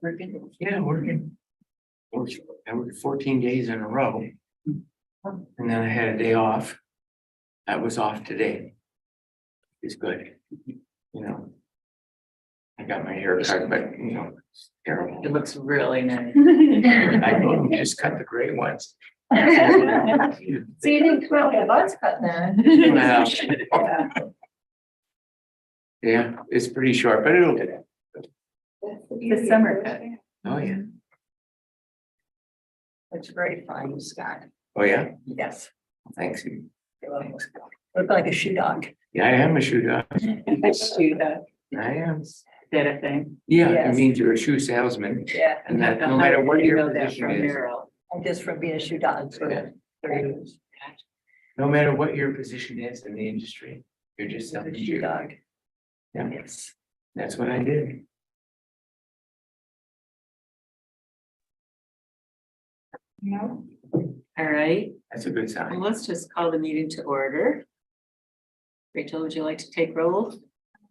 Working. Yeah, working. I worked 14 days in a row. And then I had a day off. I was off today. It's good, you know. I got my hair cut, but it's terrible. It looks really nice. I told him, just cut the gray ones. So you didn't come out with a buzz cut then? Well, yeah, it's pretty short, but it'll get it. The summer cut. Oh, yeah. It's very fine, Scott. Oh, yeah. Yes. Thanks. Look like a shoe dog. Yeah, I am a shoe dog. Shoot, I am. that a thing. Yeah, it Yes. means you're a shoe salesman. Yeah. And that no matter what You your know that position from is, Merrill. And just from being a shoe dog for Yeah. 30 years. no matter what your position is in the industry, you're just A selling shoe shoes. dog. Yeah. Yes. That's what I did. No. All right, That's a good well, sign. let's just call the meeting to order. Rachel, would you like to take roll?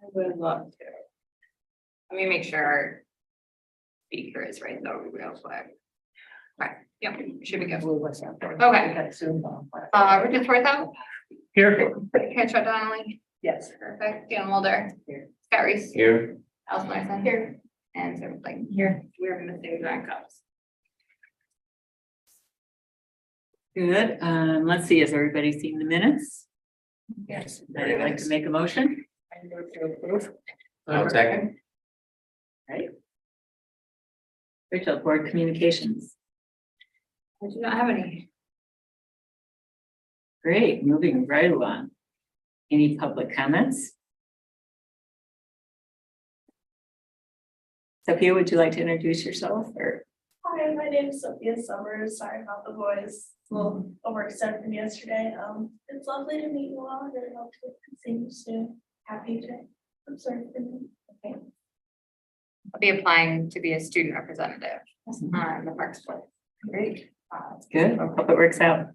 I would love to. Let me make sure our speaker is right though, real quick. Okay, yep, should be good. Okay. Richard Swarthout, Here. Ketchum Donnelly, Yes. perfect, Dan Mulder, Scott Reese, Here. Alice Larson. Here. And Sarah Blake. Here. We're missing John Cups. Good, let's see, has everybody seen the minutes? Yes. I'd like to make a motion. I'll second. Right. Rachel, board communications. I do not have any. Great, moving right along. Any public comments? Sophia, would you like to introduce yourself or? Hi, my name is Sophia Summers. Sorry about the voice. A little overextended from yesterday. It's lovely to meet you all. I really hope to see you soon. Happy to observe for me. Okay. I'll be applying to be a student representative on the Parks Board. Great. Good, I hope it works out.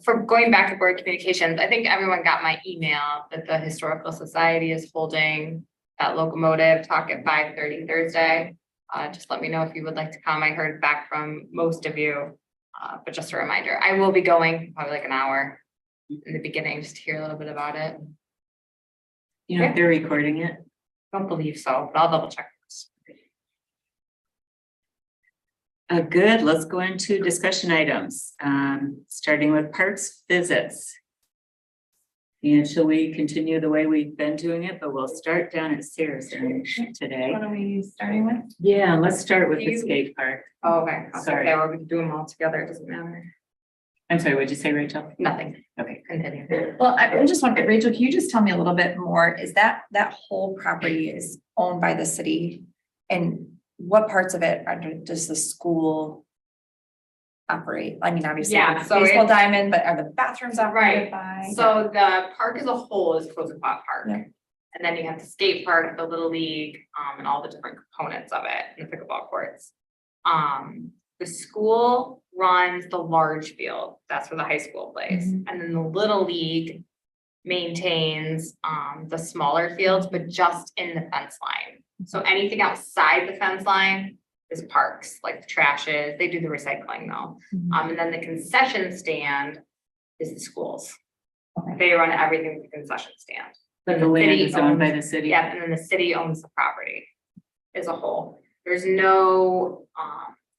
For going back to board communications, I think everyone got my email that the Historical Society is holding that locomotive talk at 5:30 Thursday. Just let me know if you would like to come. I heard back from most of you, but just a reminder, I will be going probably like an hour in the beginning just to hear a little bit about it. You know, if they're recording it. Don't believe so, but I'll double check. Good, let's go into discussion items, starting with parks visits. And shall we continue the way we've been doing it, but we'll start down at Sarah's today. What are we starting with? Yeah, let's start with the You- skate park. Oh, okay. Sorry. Okay, we're gonna do them all together. It doesn't matter. I'm sorry, what'd you say, Rachel? Nothing. Okay. Continue. Well, I just wonder, Rachel, can you just tell me a little bit more? Is that whole property is owned by the city? And what parts of it does the school operate? I mean, obviously, Yeah, so baseball it's- diamond, but are the bathrooms operated by? So the park as a whole is Crozet Park. Yeah. And then you have the skate park, the Little League, and all the different components of it, and the pickleball courts. The school runs the large field, that's where the high school plays, Mhm. and then the Little League maintains the smaller fields, but just in the fence line. So anything outside the fence line is parks, like the trashes, they do the recycling though. Mhm. And then the concession stand is the schools. Okay. They run everything with the concession stand. But the The land city is owned by owns- the city. Yeah, and then the city owns the property as a whole. There's no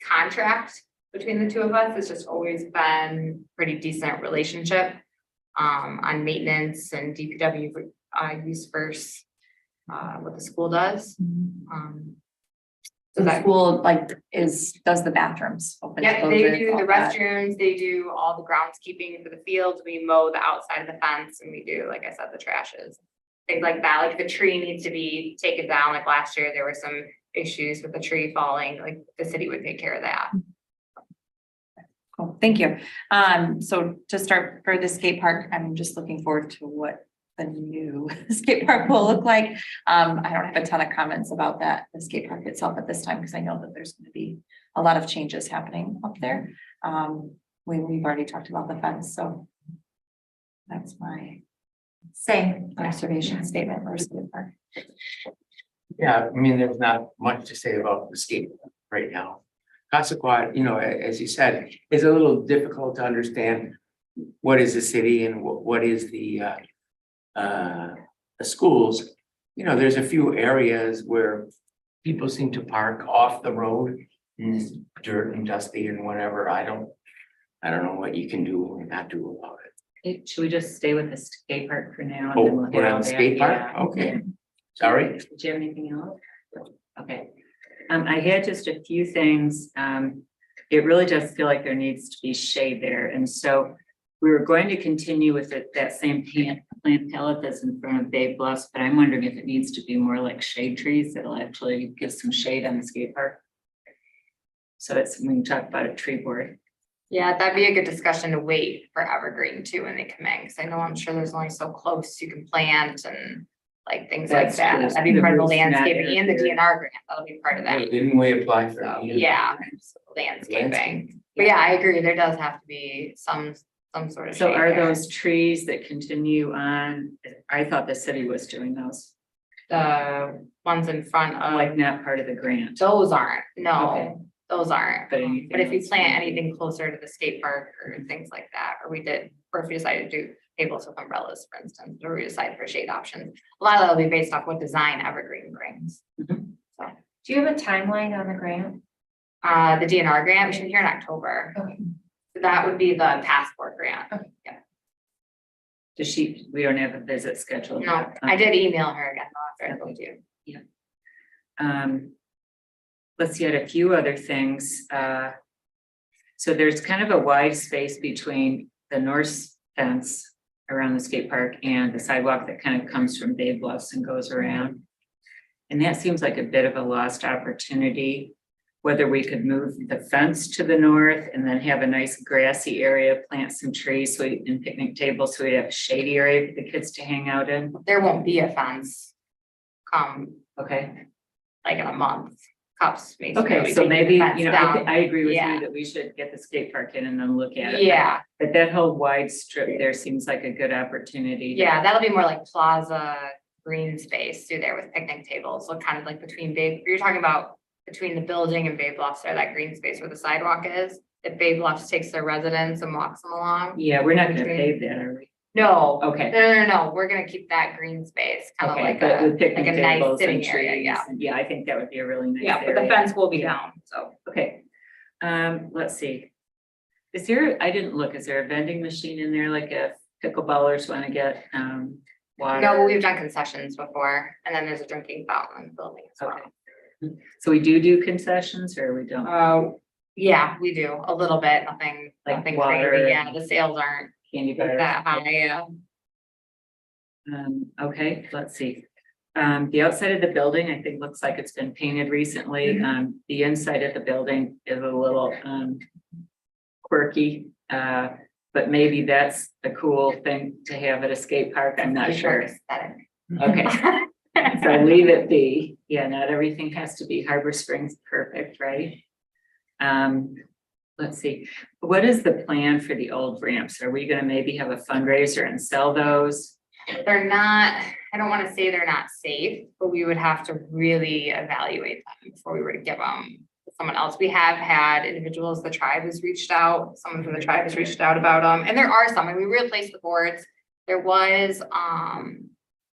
contract between the two of us. It's just always been pretty decent relationship on maintenance and DPW use first what the school does. So the school does the bathrooms? open Yeah, they closes, do all the that? restrooms, they do all the groundskeeping for the fields, we mow the outside of the fence, and we do, like I said, the trashes. Things like that, like the tree needs to be taken down, like last year, there were some issues with the tree falling, like the city would take care of that. Cool, thank you. So to start for the skate park, I'm just looking forward to what the new skate park will look like. I don't have a ton of comments about that, the skate park itself at this time, because I know that there's going to be a lot of changes happening up there. We've already talked about the fence, so that's my observation statement for skate park. Yeah, I mean, there's not much to say about the skate right now. Consequat, you know, as you said, is a little difficult to understand. What is the city and what is the schools? You know, there's a few areas where people seem to park off the road and it's dirt and dusty and whatever. I don't know what you can do or not do about it. Hey, should we just stay with the skate park for now? and Oh, then we'll hit we're on all the that? skate park? Yeah. Okay. Sorry. Did you have anything else? Okay. I had just a few things. It really does feel like there needs to be shade there. And so we were going to continue with it, that same plant palette that's in front of Bay Bluffs, but I'm wondering if it needs to be more like shade trees that'll actually give some shade on the skate park. So it's, we can talk about a tree board. Yeah, that'd be a good discussion to wait for evergreen too when they come in, because I know I'm sure there's only so close you can plant and like things like That's that. true. That'd be The part of the roof's not landscaping and the there. DNR grant, that'll be part of that. Didn't we apply for? So, it? yeah, landscaping. But yeah, I agree, there does have to be some sort of. So shade are there. those trees that continue on? I thought the city was doing those, The ones in front like of, not part of the grant. those aren't, Okay. no, those aren't. But anything But if you else? plant anything closer to the skate park or things like that, or if we decided to do tables with umbrellas, for instance, or we decide for shade options, a lot of that will be based off what design evergreen brings. Do you have a timeline on the grant? The DNR grant, we should hear in October. Okay. So that would be the passport grant. Does she, we don't have a visit scheduled. No, I did email her again, though, after I told you. Let's see, I had a few other things. So there's kind of a wide space between the north fence around the skate park and the sidewalk that kind of comes from Bay Bluffs and goes around. And that seems like a bit of a lost opportunity, whether we could move the fence to the north and then have a nice grassy area, plant some trees and picnic tables, so we have a shady area for the kids to hang out in. There won't be a fence Okay. like in a month. Cups. Okay, so maybe, you know, I agree with Yeah. you that we should get the skate park in and then look at it. Yeah, But that whole wide strip there seems like a good opportunity. yeah, that'll be more like plaza green space through there with picnic tables, so kind of like between you're talking about between the building and Bay Bluffs, or that green space where the sidewalk is. If Bay Bluffs takes their residents and walks them along. Yeah, we're not gonna Between- pave that, are we? No, Okay. no, we're gonna keep that green space, kind of Okay, like but with a picnic nice tables and sitting area, trees, yeah. and- Yeah, I think that would be a really nice Yeah, but the area. fence will be Yeah. down, so. Okay, let's see. Is there, I didn't look, is there a vending machine in there, like if pickleballers wanna get, water? No, but we've done concessions before, and then there's a drinking fountain in the building as well. Okay. So we do concessions or we don't? Yeah, we do a little bit, nothing Like crazy, water yeah, and- the sales aren't Candy bars? that high, yeah. Okay, let's see. The outside of the building, I think, looks like it's been painted recently. The inside of the building is a little, quirky. But maybe that's a cool thing to have at a skate park. I'm not sure. Aesthetic. Okay, so leave it be. Yeah, not everything has to be Harbor Springs perfect, right? Let's see, what is the plan for the old ramps? Are we gonna maybe have a fundraiser and sell those? They're not, I don't wanna say they're not safe, but we would have to really evaluate them before we were to give them to someone else. We have had individuals, the tribe has reached out, someone from the tribe has reached out about them, and there are some, and we replaced the boards. There was,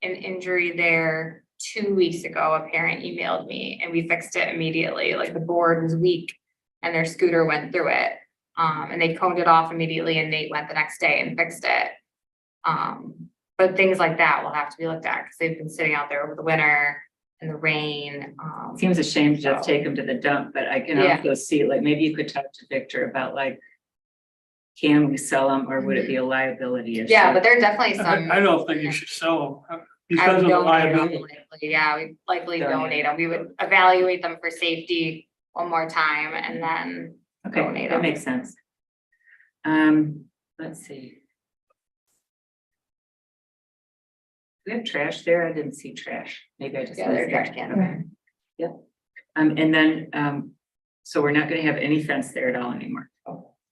an injury there 2 weeks ago. A parent emailed me and we fixed it immediately, like the board was weak and their scooter went through it. And they coned it off immediately and Nate went the next day and fixed it. But things like that will have to be looked at because they've been sitting out there over the winter and the rain. Seems a shame to just take them to the dump, but I can Yeah. also see, like, maybe you could talk to Victor about like, can we sell them or would it be a liability issue? Yeah, but there are definitely some. I don't think you should sell them I because would of the donate them, liability. likely, yeah, we likely Donate. donate them. We would evaluate them for safety one more time and then Okay, donate that them. makes sense. Let's see. Do we have trash there? I didn't see trash. Maybe I just. Yeah, they're missed trash it. can. Okay. And then, so we're not gonna have any fence there at all anymore.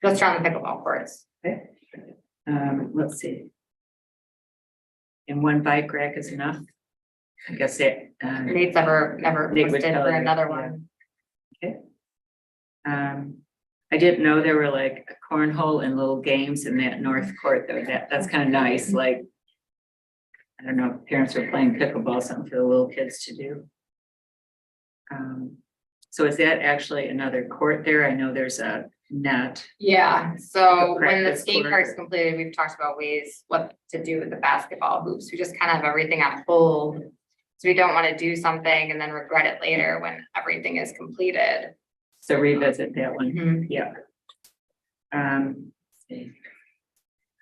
Just around the pickleball courts. Let's see. And one bike rack is enough? I guess it, Nate's never Nate would posted tell for you, another yeah. one. I didn't know there were like a cornhole and little games in that north court though. That's kind of nice, like. I don't know, if parents are playing pickleball, something for the little kids to do. So is that actually another court there? I know there's a net. Yeah, so Like a when the practice skate court. park's completed, we've talked about ways what to do with the basketball hoops. We just kind of have everything on hold. So we don't want to do something and then regret it later when everything is completed. So revisit that one, Mhm. yeah. Let's see.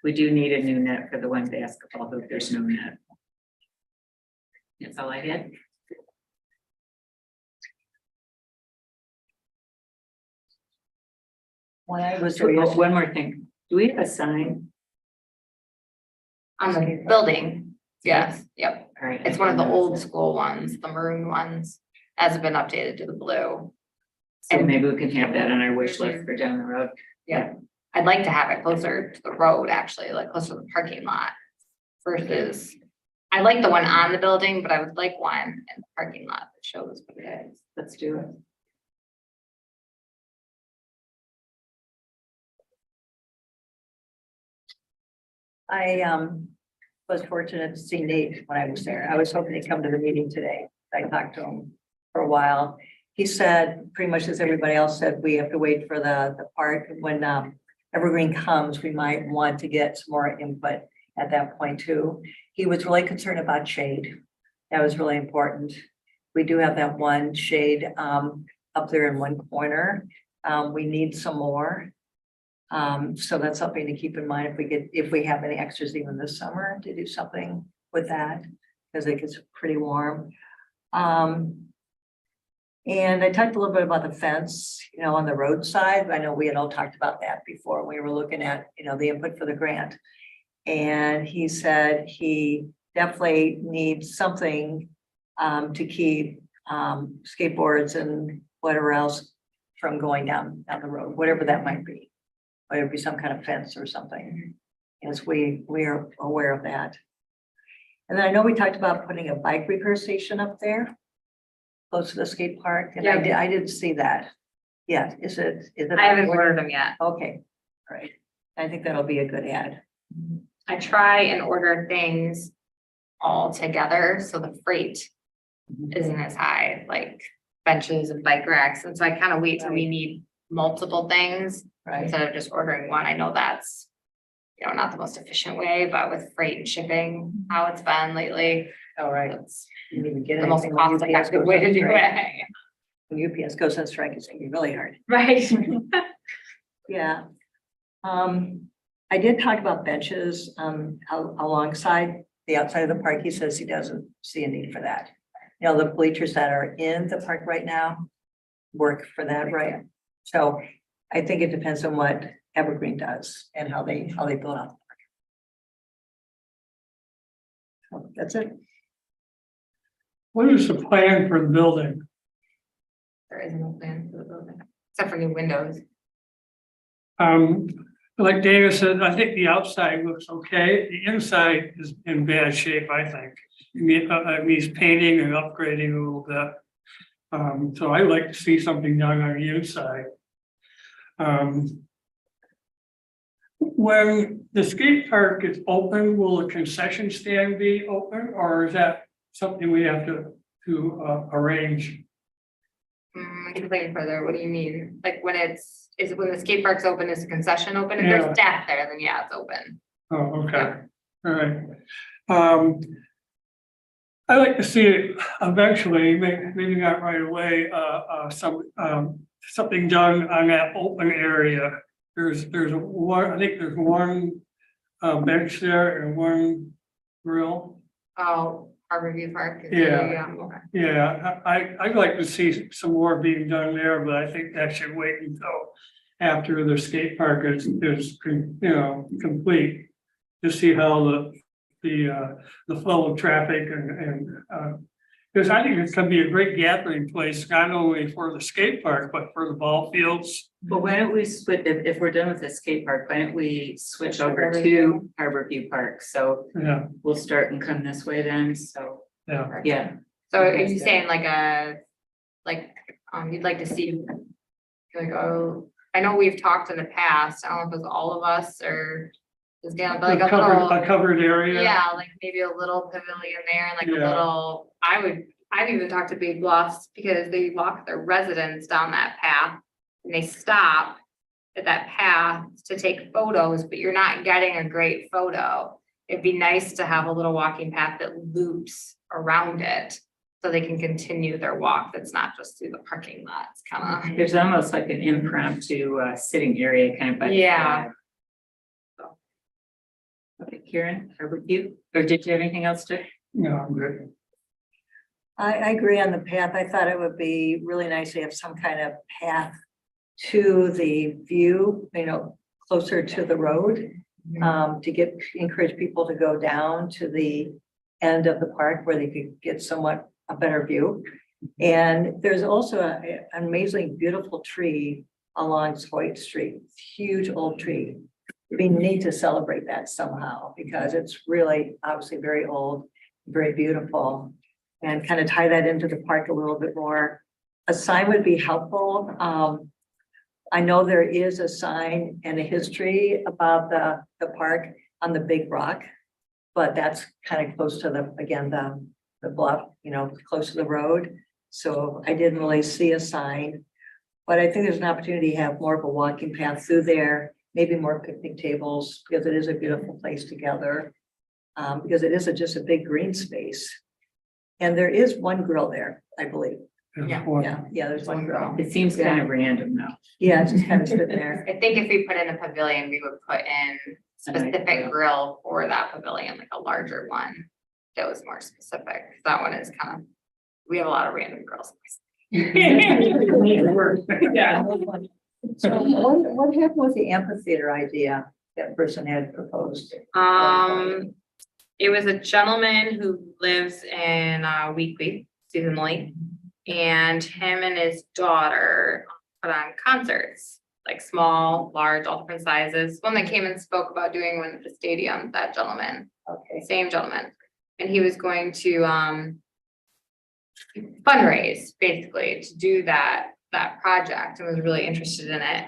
We do need a new net for the one basketball hoop. There's no net. That's all I had. When I was. Oh, one more thing. Do we have a sign? On the building, yes, yep. All right. It's one of the old school ones, the maroon ones, has been updated to the blue. So maybe we can have that on our wish list for down the road. Yeah, I'd like to have it closer to the road, actually, like closer to the parking lot. Versus, I like the one on the building, but I would like one in the parking lot that shows what it is. Let's do it. I was fortunate to see Nate when I was there. I was hoping to come to the meeting today. I talked to him for a while. He said, pretty much as everybody else said, we have to wait for the park. When Evergreen comes, we might want to get some more input at that point too. He was really concerned about shade. That was really important. We do have that one shade up there in one corner. We need some more. So that's something to keep in mind if we have any extras even this summer to do something with that, because it gets pretty warm. And I talked a little bit about the fence, on the roadside. I know we had all talked about that before. We were looking at, the input for the grant. And he said he definitely needs something to keep skateboards and whatever else from going down the road, whatever that might be. Whether it be some kind of fence or something. Yes, we are aware of that. And then I know we talked about putting a bike repair station up there, close to the skate park, and I didn't see that. Yeah, is it? I haven't ordered them yet. Okay, all right. I think that'll be a good ad. I try and order things all together, so the freight isn't as high, like benches and bike racks, and so I kind of wait till we need multiple things. Right. Instead of just ordering one. I know that's, not the most efficient way, but with freight and shipping, how it's been lately, All right. that's You didn't even get the most anything when cost UPS effective goes way on to do strike. it. When UPS goes on strike, it's gonna be really hard. Right. Yeah. I did talk about benches alongside the outside of the park. He says he doesn't see a need for that. The bleachers that are in the park right now work for that, right? So I think it depends on what Evergreen does and how they build out the park. So that's it. What is the plan for the building? There is no plan for the building, except for new windows. Like David said, I think the outside looks okay. The inside is in bad shape, I think. It needs painting and upgrading a little bit. So I'd like to see something done on the inside. When the skate park is open, will the concession stand be open, or is that something we have to arrange? I can explain further, what do you mean? Like when when the skate park's open, is the concession open? If Yeah. there's staff there, then yeah, it's open. Oh, okay, all right. I like to see it eventually, maybe not right away, something done on that open area. There's I think there's one bench there and one grill. Oh, Harborview Park. Yeah. Okay. Yeah, I'd like to see some more being done there, but I think that should wait until after the skate park is complete. To see how the flow of traffic and because I think it can be a great gathering place, not only for the skate park, but for the ball fields. But why don't we split, if we're done with the skate park, why don't we switch over to Harborview Park? So Yeah, we'll start and come this way then, so. Yeah. Yeah, So are you Okay. saying you'd like to see, like, oh, I know we've talked in the past, I don't know if it was all of us or just Dan, but like a little, A covered area. yeah, like maybe a little pavilion there and like a Yeah. little, I've even talked to Big Bluffs because they walk their residents down that path and they stop at that path to take photos, but you're not getting a great photo. It'd be nice to have a little walking path that loops around it so they can continue their walk. That's not just through the parking lot. It's kind there's almost like an impromptu sitting area kind of by. the Yeah. flag. Okay, Karen, are with you, or did you have anything else to? No, I'm good. I agree on the path. I thought it would be really nice to have some kind of path to the view, closer to the road. To encourage people to go down to the end of the park where they could get somewhat a better view. And there's also an amazingly beautiful tree along Hoyt Street, huge old tree. We need to celebrate that somehow because it's really obviously very old, very beautiful. And kind of tie that into the park a little bit more. A sign would be helpful. I know there is a sign and a history about the park on the big rock, but that's kind of close to the bluff, close to the road. So I didn't really see a sign, but I think there's an opportunity to have more of a walking path through there, maybe more picnic tables, because it is a beautiful place to gather. Because it is just a big green space. And there is one grill there, I believe. Yeah. Yeah, there's one grill. It seems kind of random though. Yeah, it's just kind of sitting there. I think if we put in a pavilion, we would put in specific grill for that pavilion, like a larger one. That was more specific. That one is kind of, we have a lot of random grills. Yeah. So what happened with the amphitheater idea that person had proposed? It was a gentleman who lives in Weekly seasonally. And him and his daughter put on concerts, like small, large, all different sizes. One that came and spoke about doing one at the stadium, that gentleman, Okay, same gentleman. And he was going to fundraise basically to do that project and was really interested in it.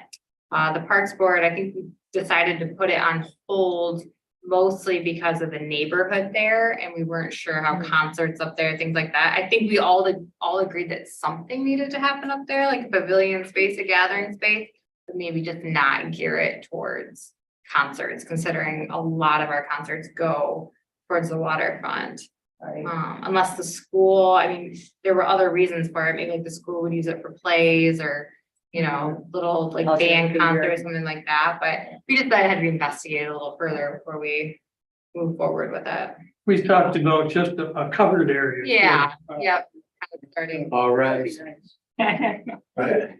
The Parks Board, I think we decided to put it on hold mostly because of the neighborhood there and we weren't sure how concerts up there, things like that. I think we all agreed that something needed to happen up there, like a pavilion space, a gathering space, but maybe just not gear it towards concerts, considering a lot of our concerts go towards the waterfront. right. Unless the school, I mean, there were other reasons for it, maybe like the school would use it for plays or little like Also, band figure- concert or something like that, but we just decided to investigate a little further before we move forward with it. We talked about just a covered area. Yeah, yep. Kind of starting. All right. Right.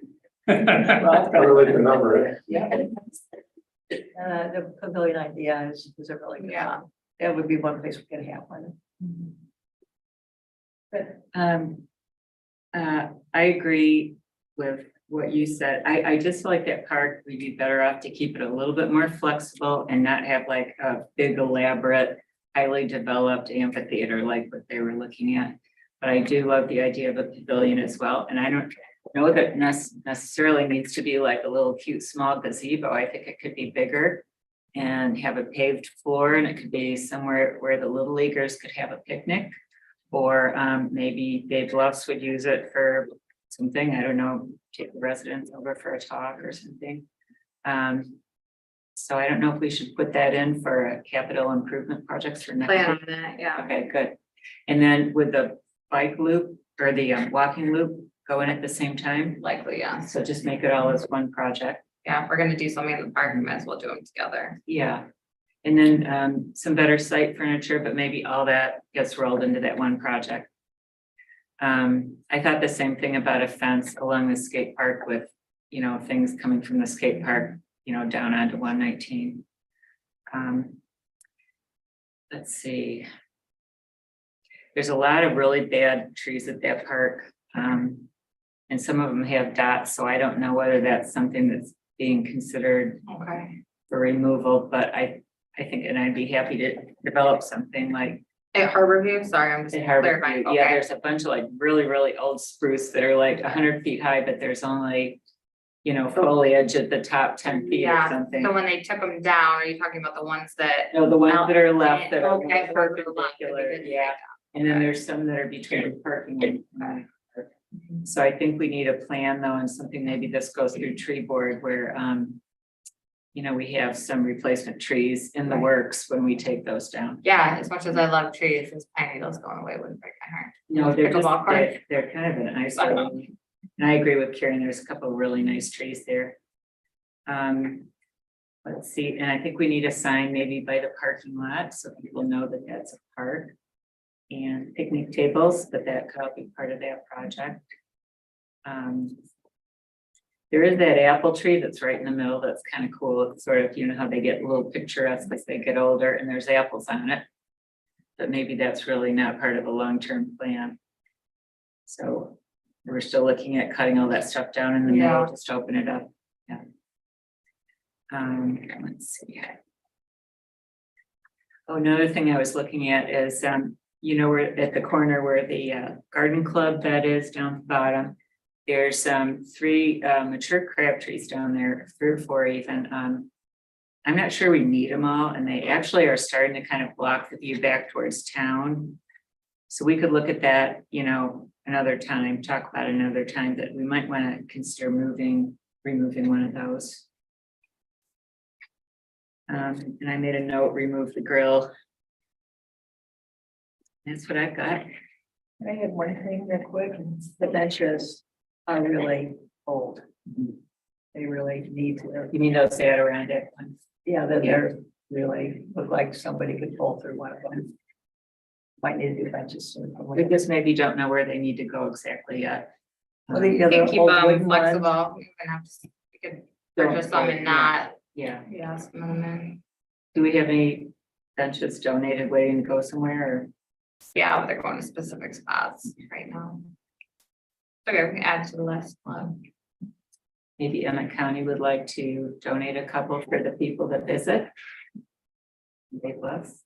Well, I really like the number. Yeah. The pavilion idea is a really good Yeah. one. That would be one place we could have one. I agree with what you said. I just feel like that park, we'd be better off to keep it a little bit more flexible and not have like a big elaborate, highly developed amphitheater like what they were looking at. But I do love the idea of a pavilion as well. And I don't know that it necessarily needs to be like a little cute, small gazebo. I think it could be bigger and have a paved floor, and it could be somewhere where the little leaguers could have a picnic. Or maybe Dave Bluffs would use it for something, I don't know, take the residents over for a talk or something. So I don't know if we should put that in for a capital improvement projects for next Plan year. on that, yeah. Okay, good. And then with the bike loop or the walking loop going at the same time, Likely, yeah. so just make it all as one project. Yeah, if we're gonna do something in the park, we might as well do them together. Yeah. And then some better site furniture, but maybe all that gets rolled into that one project. I thought the same thing about a fence along the skate park with, things coming from the skate park, down onto 119. Let's see. There's a lot of really bad trees at that park. And some of them have dots, so I don't know whether that's something that's being considered Okay. for removal, but I think, and I'd be happy to develop something like At Harborview, sorry, I'm just At Harbor clarifying, View. Yeah, okay. there's a bunch of like really, really old spruce that are like 100 feet high, but there's only, you know, foliage at the top 10 feet or Yeah, something. so when they took them down, are you talking about the ones that? No, the ones that are left that are Okay, more the ones that are left that we perpendicular, didn't yeah. take And then there's some that are between the parking and. So I think we need a plan though, and something maybe this goes through tree board where, you know, we have some replacement trees in the Right. works when we take those down. Yeah, as much as I love trees, those pine needles going away wouldn't break my heart. No, they're just, Pickleball court. they're kind of an eyesore. And I agree with Karen, there's a couple of really nice trees there. Let's see, and I think we need a sign maybe by the parking lot, so people know that that's a park. And picnic tables, but that could all be part of that project. There is that apple tree that's right in the middle, that's kind of cool, it's sort of, you know how they get a little picturesque as they get older, and there's apples on it. But maybe that's really not part of a long-term plan. So we're still looking at cutting all that stuff down in the middle, Yeah. just to open it up, yeah. Let's see. Oh, another thing I was looking at is, you know, we're at the corner where the garden club that is down the bottom. There's 3 mature crab trees down there, 3 or 4 even. I'm not sure we need them all, and they actually are starting to kind of block the view back towards town. So we could look at that, you know, another time, talk about another time that we might want to consider removing one of those. And I made a note, remove the grill. That's what I've got. I had one thing real quick, the benches are really old. They really need to, You mean those Adirondack ones? yeah, they're really, look like somebody could pull through one of them. Might need to do benches soon. We just maybe don't know where they need to go exactly yet. Well, the We can other keep old them wooden ones. flexible, we can have, we could purchase them and not, Yeah, yeah, some of them in. do we have any benches donated waiting to go somewhere or? Yeah, they're going to specific spots right now. Okay, we can add to the list. Maybe Emmett County would like to donate a couple for the people that visit. They bless.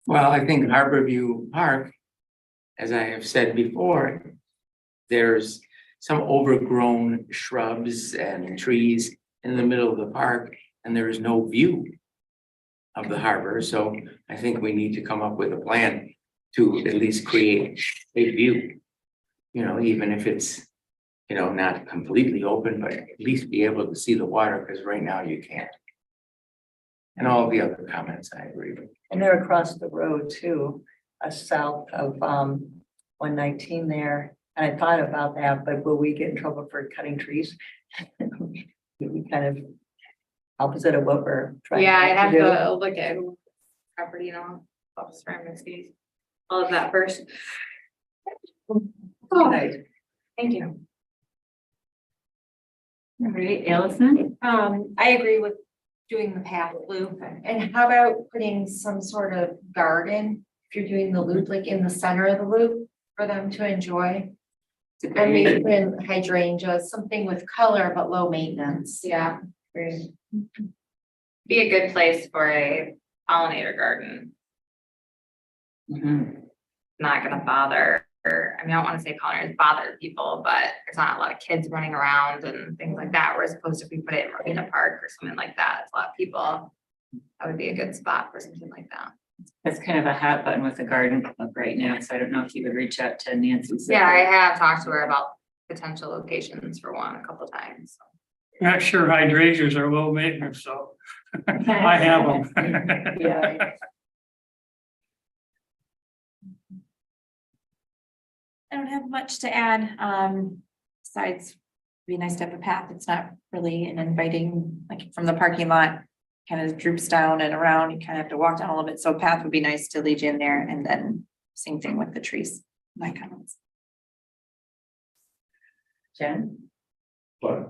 Well, I think Harborview Park, as I have said before, there's some overgrown shrubs and trees in the middle of the park, and there is no view of the harbor, so I think we need to come up with a plan to at least create a view. You know, even if it's, you know, not completely open, but at least be able to see the water, because right now you can't. And all the other comments I agree with. And they're across the road too, south of 119 there. And I thought about that, but will we get in trouble for cutting trees? We kind of opposite of what we're trying Yeah, I'd have to do. to look at property, you know, office remedies, all of that first. Oh, Right. thank you. All right, Allison? I agree with doing the path loop. And how about putting some sort of garden, if you're doing the loop, like in the center of the loop for them to enjoy? Or maybe put in hydrangeas, something with color but low maintenance. Yeah. Great. Be a good place for a pollinator garden, Mhm. not gonna bother, or, I mean, I don't wanna say pollinators bother people, but there's not a lot of kids running around and things like that, whereas opposed to if we put it in Marina Park or something like that, it's a lot of people. That would be a good spot for something like that. That's kind of a hot button with the garden club right now, so I don't know if you would reach out to Nancy. Yeah, I have talked to her about potential locations for one a couple times. Not sure hydrangeas are low maintenance, so I have them. Yeah. I don't have much to add, besides it'd be nice to have a path. It's not really an inviting, like from the parking lot. Kind of droops down and around, you kind of have to walk down a little bit, so path would be nice to lead you in there, and then same thing with the trees, my comments. Jen? But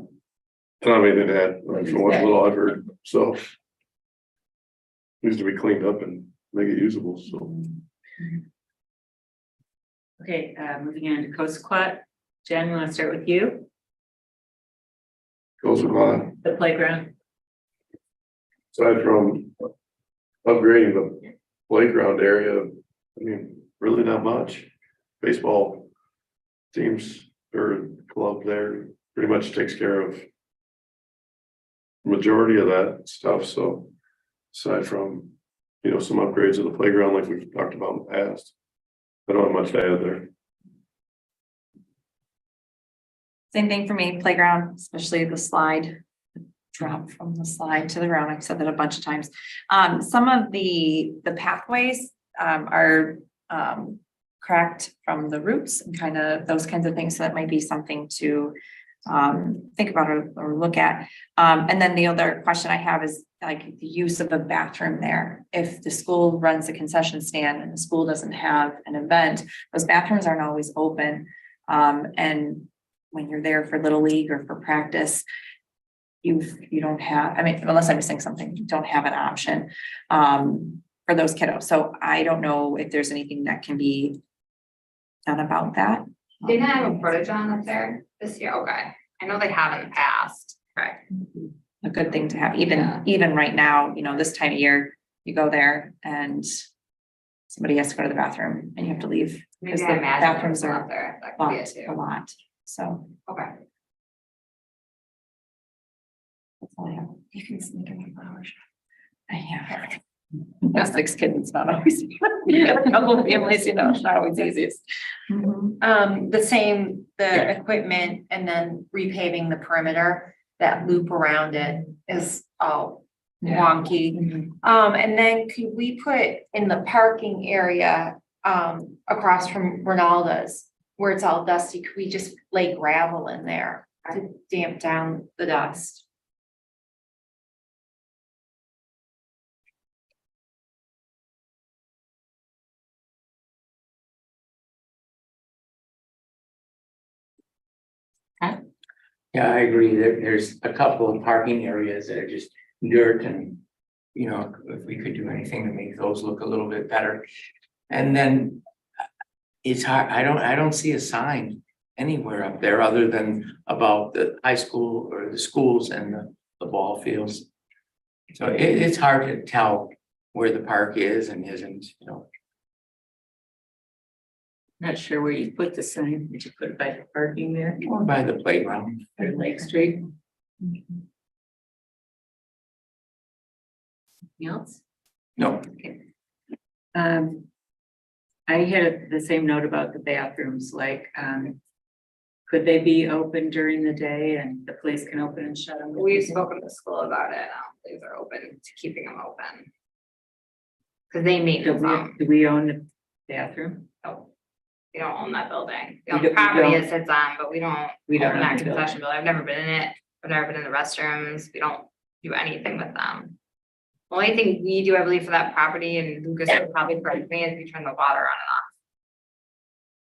I don't have anything to add, from what little I've heard, so. Needs to be cleaned up and make it usable, so. Okay, moving on to Cosequat. Jen, want to start with you? Goes with mine. The playground. aside from upgrading the playground area, I mean, really not much. Baseball teams or club there pretty much takes care of majority of that stuff, so aside from, you know, some upgrades of the playground like we've talked about in the past, I don't have much to add there. Same thing for me, playground, especially the slide. Drop from the slide to the ground. I've said that a bunch of times. Some of the pathways are cracked from the roots and kind of those kinds of things. So that might be something to think about or look at. And then the other question I have is like the use of the bathroom there. If the school runs a concession stand and the school doesn't have an event, those bathrooms aren't always open. And when you're there for Little League or for practice, you don't have, I mean, unless I'm missing something, you don't have an option for those kiddos. So I don't know if there's anything that can be done about that. Didn't have a porta-john up there this year, okay, I know they have in the past, correct? A good thing to have, even right now, you know, this time of year, you go there and somebody has to go to the bathroom and you have to leave. Maybe Because I the imagine bathrooms there's one are up there, that could be it locked a too, lot, so. okay. That's all I have. You can sneak in the flowers. I have. That's 6 kids, it's not always. You got a couple of families, you know, it's not always easiest. The same, the equipment and then repaving the perimeter, that loop around it is all wonky. And then could we put in the parking area, across from Ronaldo's, where it's all dusty, could we just lay gravel in there to damp down the dust? Yeah, I agree. There's a couple of parking areas that are just dirt and, you know, if we could do anything to make those look a little bit better. And then it's hard, I don't see a sign anywhere up there other than about the high school or the schools and the ball fields. So it's hard to tell where the park is and isn't, you know. Not sure where you put the sign. Did you put it by the parking there Or by the playground. or Lake Street? Anything else? No, I had the same note about the bathrooms, like, could they be open during the day and the police can open and shut them? We've spoken to school about it, things are open to keeping them open. Cause they meet Do them, do we own the bathroom? we don't own that building, we We own the don't- we property don't- it sits on, but we don't We don't own that own the building. concession building, I've never been in it, I've never been in the restrooms, we don't do anything with them. Only thing we do, I believe, for that property, and Lucas would probably correct me, is we turn the water on and off.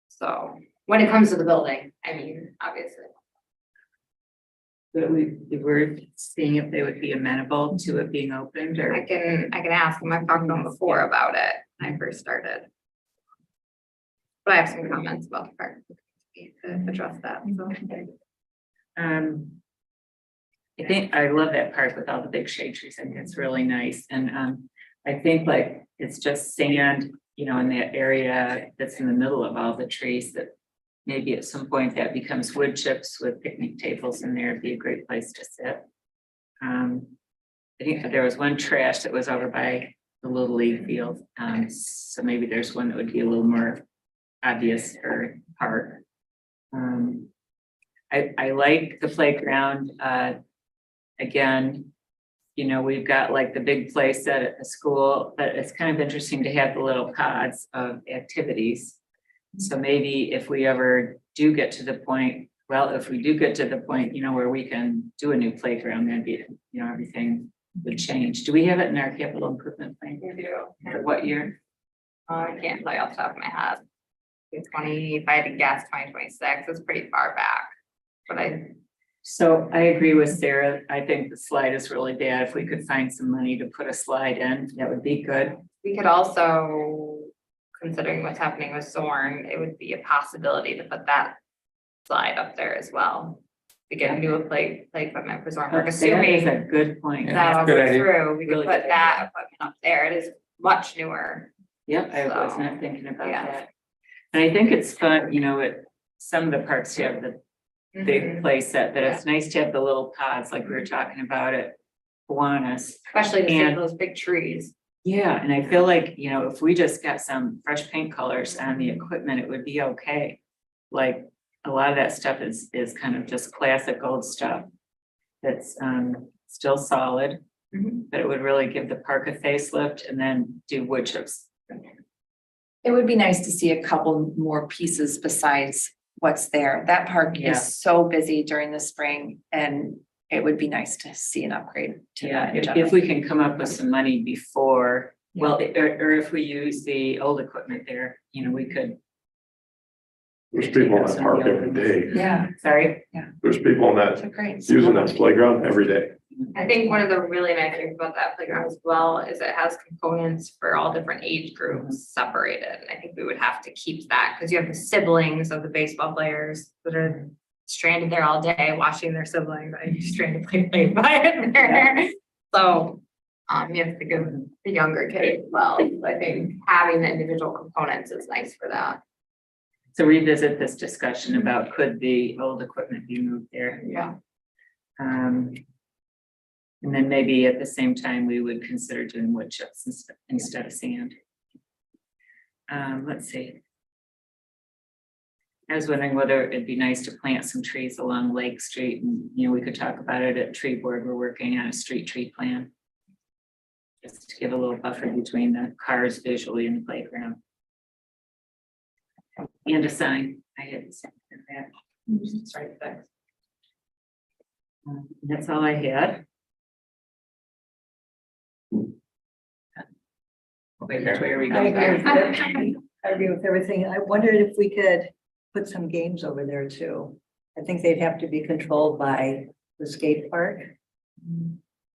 So, when it comes to the building, I mean, obviously. But we're seeing if they would be amenable to it being opened or. I can ask them, I've talked to them before about it, when I first started. But I have some comments about the park to address that, so. I think I love that park with all the big shade trees. I think it's really nice. And I think like it's just sand, you know, in that area that's in the middle of all the trees that maybe at some point that becomes wood chips with picnic tables in there. It'd be a great place to sit. I think that there was one trash that was over by the Little League field. So maybe there's one that would be a little more obvious for park. I like the playground. Again, you know, we've got like the big play set at the school, but it's kind of interesting to have the little pods of activities. So maybe if we ever do get to the point, well, if we do get to the point, you know, where we can do a new playground, then be, you know, everything would change. Do we have it in our capital improvement plan? We do. For what year? I can't tell you off the top of my head. It's if I had to guess, 2026, it's pretty far back. But So I agree with Sarah. I think the slide is really bad. If we could find some money to put a slide in, that would be good. we could also, considering what's happening with Zorn, it would be a possibility to put that slide up there as well. to get new play equipment for Zornberg, That is assuming a good point. Yeah. that all Good goes idea. through, we could Really put good that equipment up there. It is much newer. Yep, I was So, not thinking about yeah. that. And I think it's fun, you know, some of the parks have the big Mhm. play set, but it's nice to have the little pods like we were talking about at Kiwanis. Especially to save And- those big trees. Yeah, and I feel like, you know, if we just got some fresh paint colors on the equipment, it would be okay. Like, a lot of that stuff is kind of just classic old stuff. That's still solid, Mhm. but it would really give the park a facelift and then do wood chips. It would be nice to see a couple more pieces besides what's there. That park Yeah. is so busy during the spring and it would be nice to see an upgrade to Yeah, that. in if general. we can come up with some money before, well, or if we use the old equipment there, you know, we could. There's people in that park every day. Yeah, Sorry, There's people in it's that, a great. using that playground every day. I think one of the really nice things about that playground as well is it has components for all different age groups separated. And I think we would have to keep that because you have the siblings of the baseball players that are stranded there all day watching their siblings. I stranded play by it there. So you have to think of the younger kids as well. So I think having the individual components is nice for that. so revisit this discussion about could the old equipment be moved there? Yeah. And then maybe at the same time, we would consider doing wood chips instead of sand. Let's see. I was wondering whether it'd be nice to plant some trees along Lake Street and, you know, we could talk about it at tree board. We're working on a street tree plan. Just to give a little buffer between the cars visually and the playground. And a sign. I had said that. Sorry, thanks. That's all I had. Wait, where are we I agree going? with everything. I agree with everything. I wondered if we could put some games over there too. I think they'd have to be controlled by the skate park.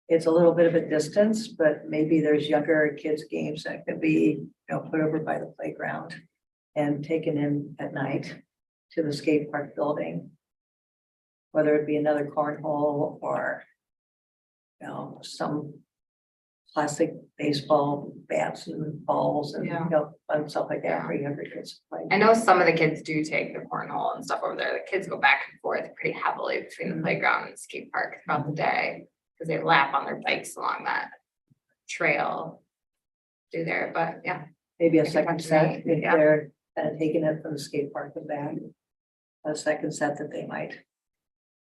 It's a little bit of a distance, but maybe there's younger kids' games that could be, you know, put over by the playground and taken in at night to the skate park building. Whether it be another cornhole or, you know, some plastic baseball bats and balls and, you Yeah. know, fun stuff like that for younger kids. to play. I know some of the kids do take the cornhole and stuff over there. The kids go back and forth pretty heavily between the playground and the skate park throughout the day. Cause they lap on their bikes along that trail through there, but yeah. Maybe a I can second watch set, that, if yeah. they're kind of taking it from the skate park and back. A second set that they might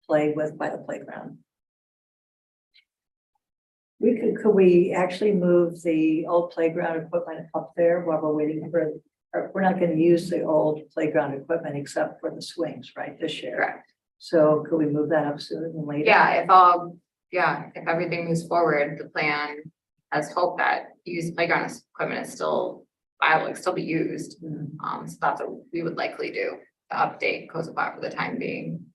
play with by the playground. Could we actually move the old playground equipment up there while we're waiting for, or we're not gonna use the old playground equipment except for the swings, right, this year? Correct. So could we move that up sooner than later? Yeah, if everything moves forward, the plan has hope that used playground equipment is still viable, it can still be used. Mhm. So that's what we would likely do, to update COSAPOT for the time being.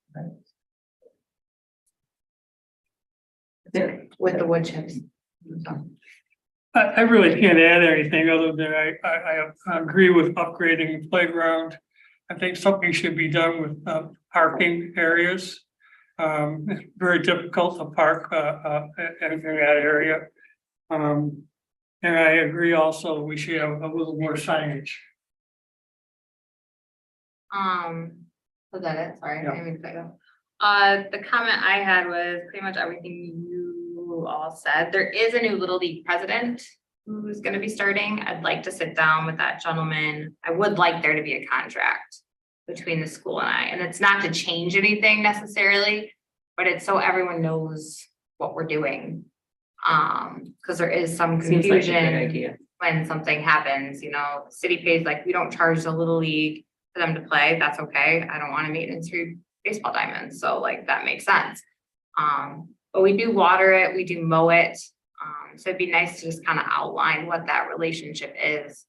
With the wood chips. So, I really can't add anything other than I agree with upgrading the playground. I think something should be done with parking areas. It's very difficult to park in that area. And I agree also, we should have a little more signage. was that it? Sorry, I Yeah. didn't mean to cut you off. The comment I had was pretty much everything you all said. There is a new Little League president who's gonna be starting. I'd like to sit down with that gentleman. I would like there to be a contract between the school and I, and it's not to change anything necessarily, but it's so everyone knows what we're doing. Because there is some Seems like a good confusion idea. when something happens, you know, city pays, like, we don't charge the Little League for them to play, that's okay. I don't want to maintenance your baseball diamonds, so like, that makes sense. But we do water it, we do mow it. So it'd be nice to just kind of outline what that relationship is.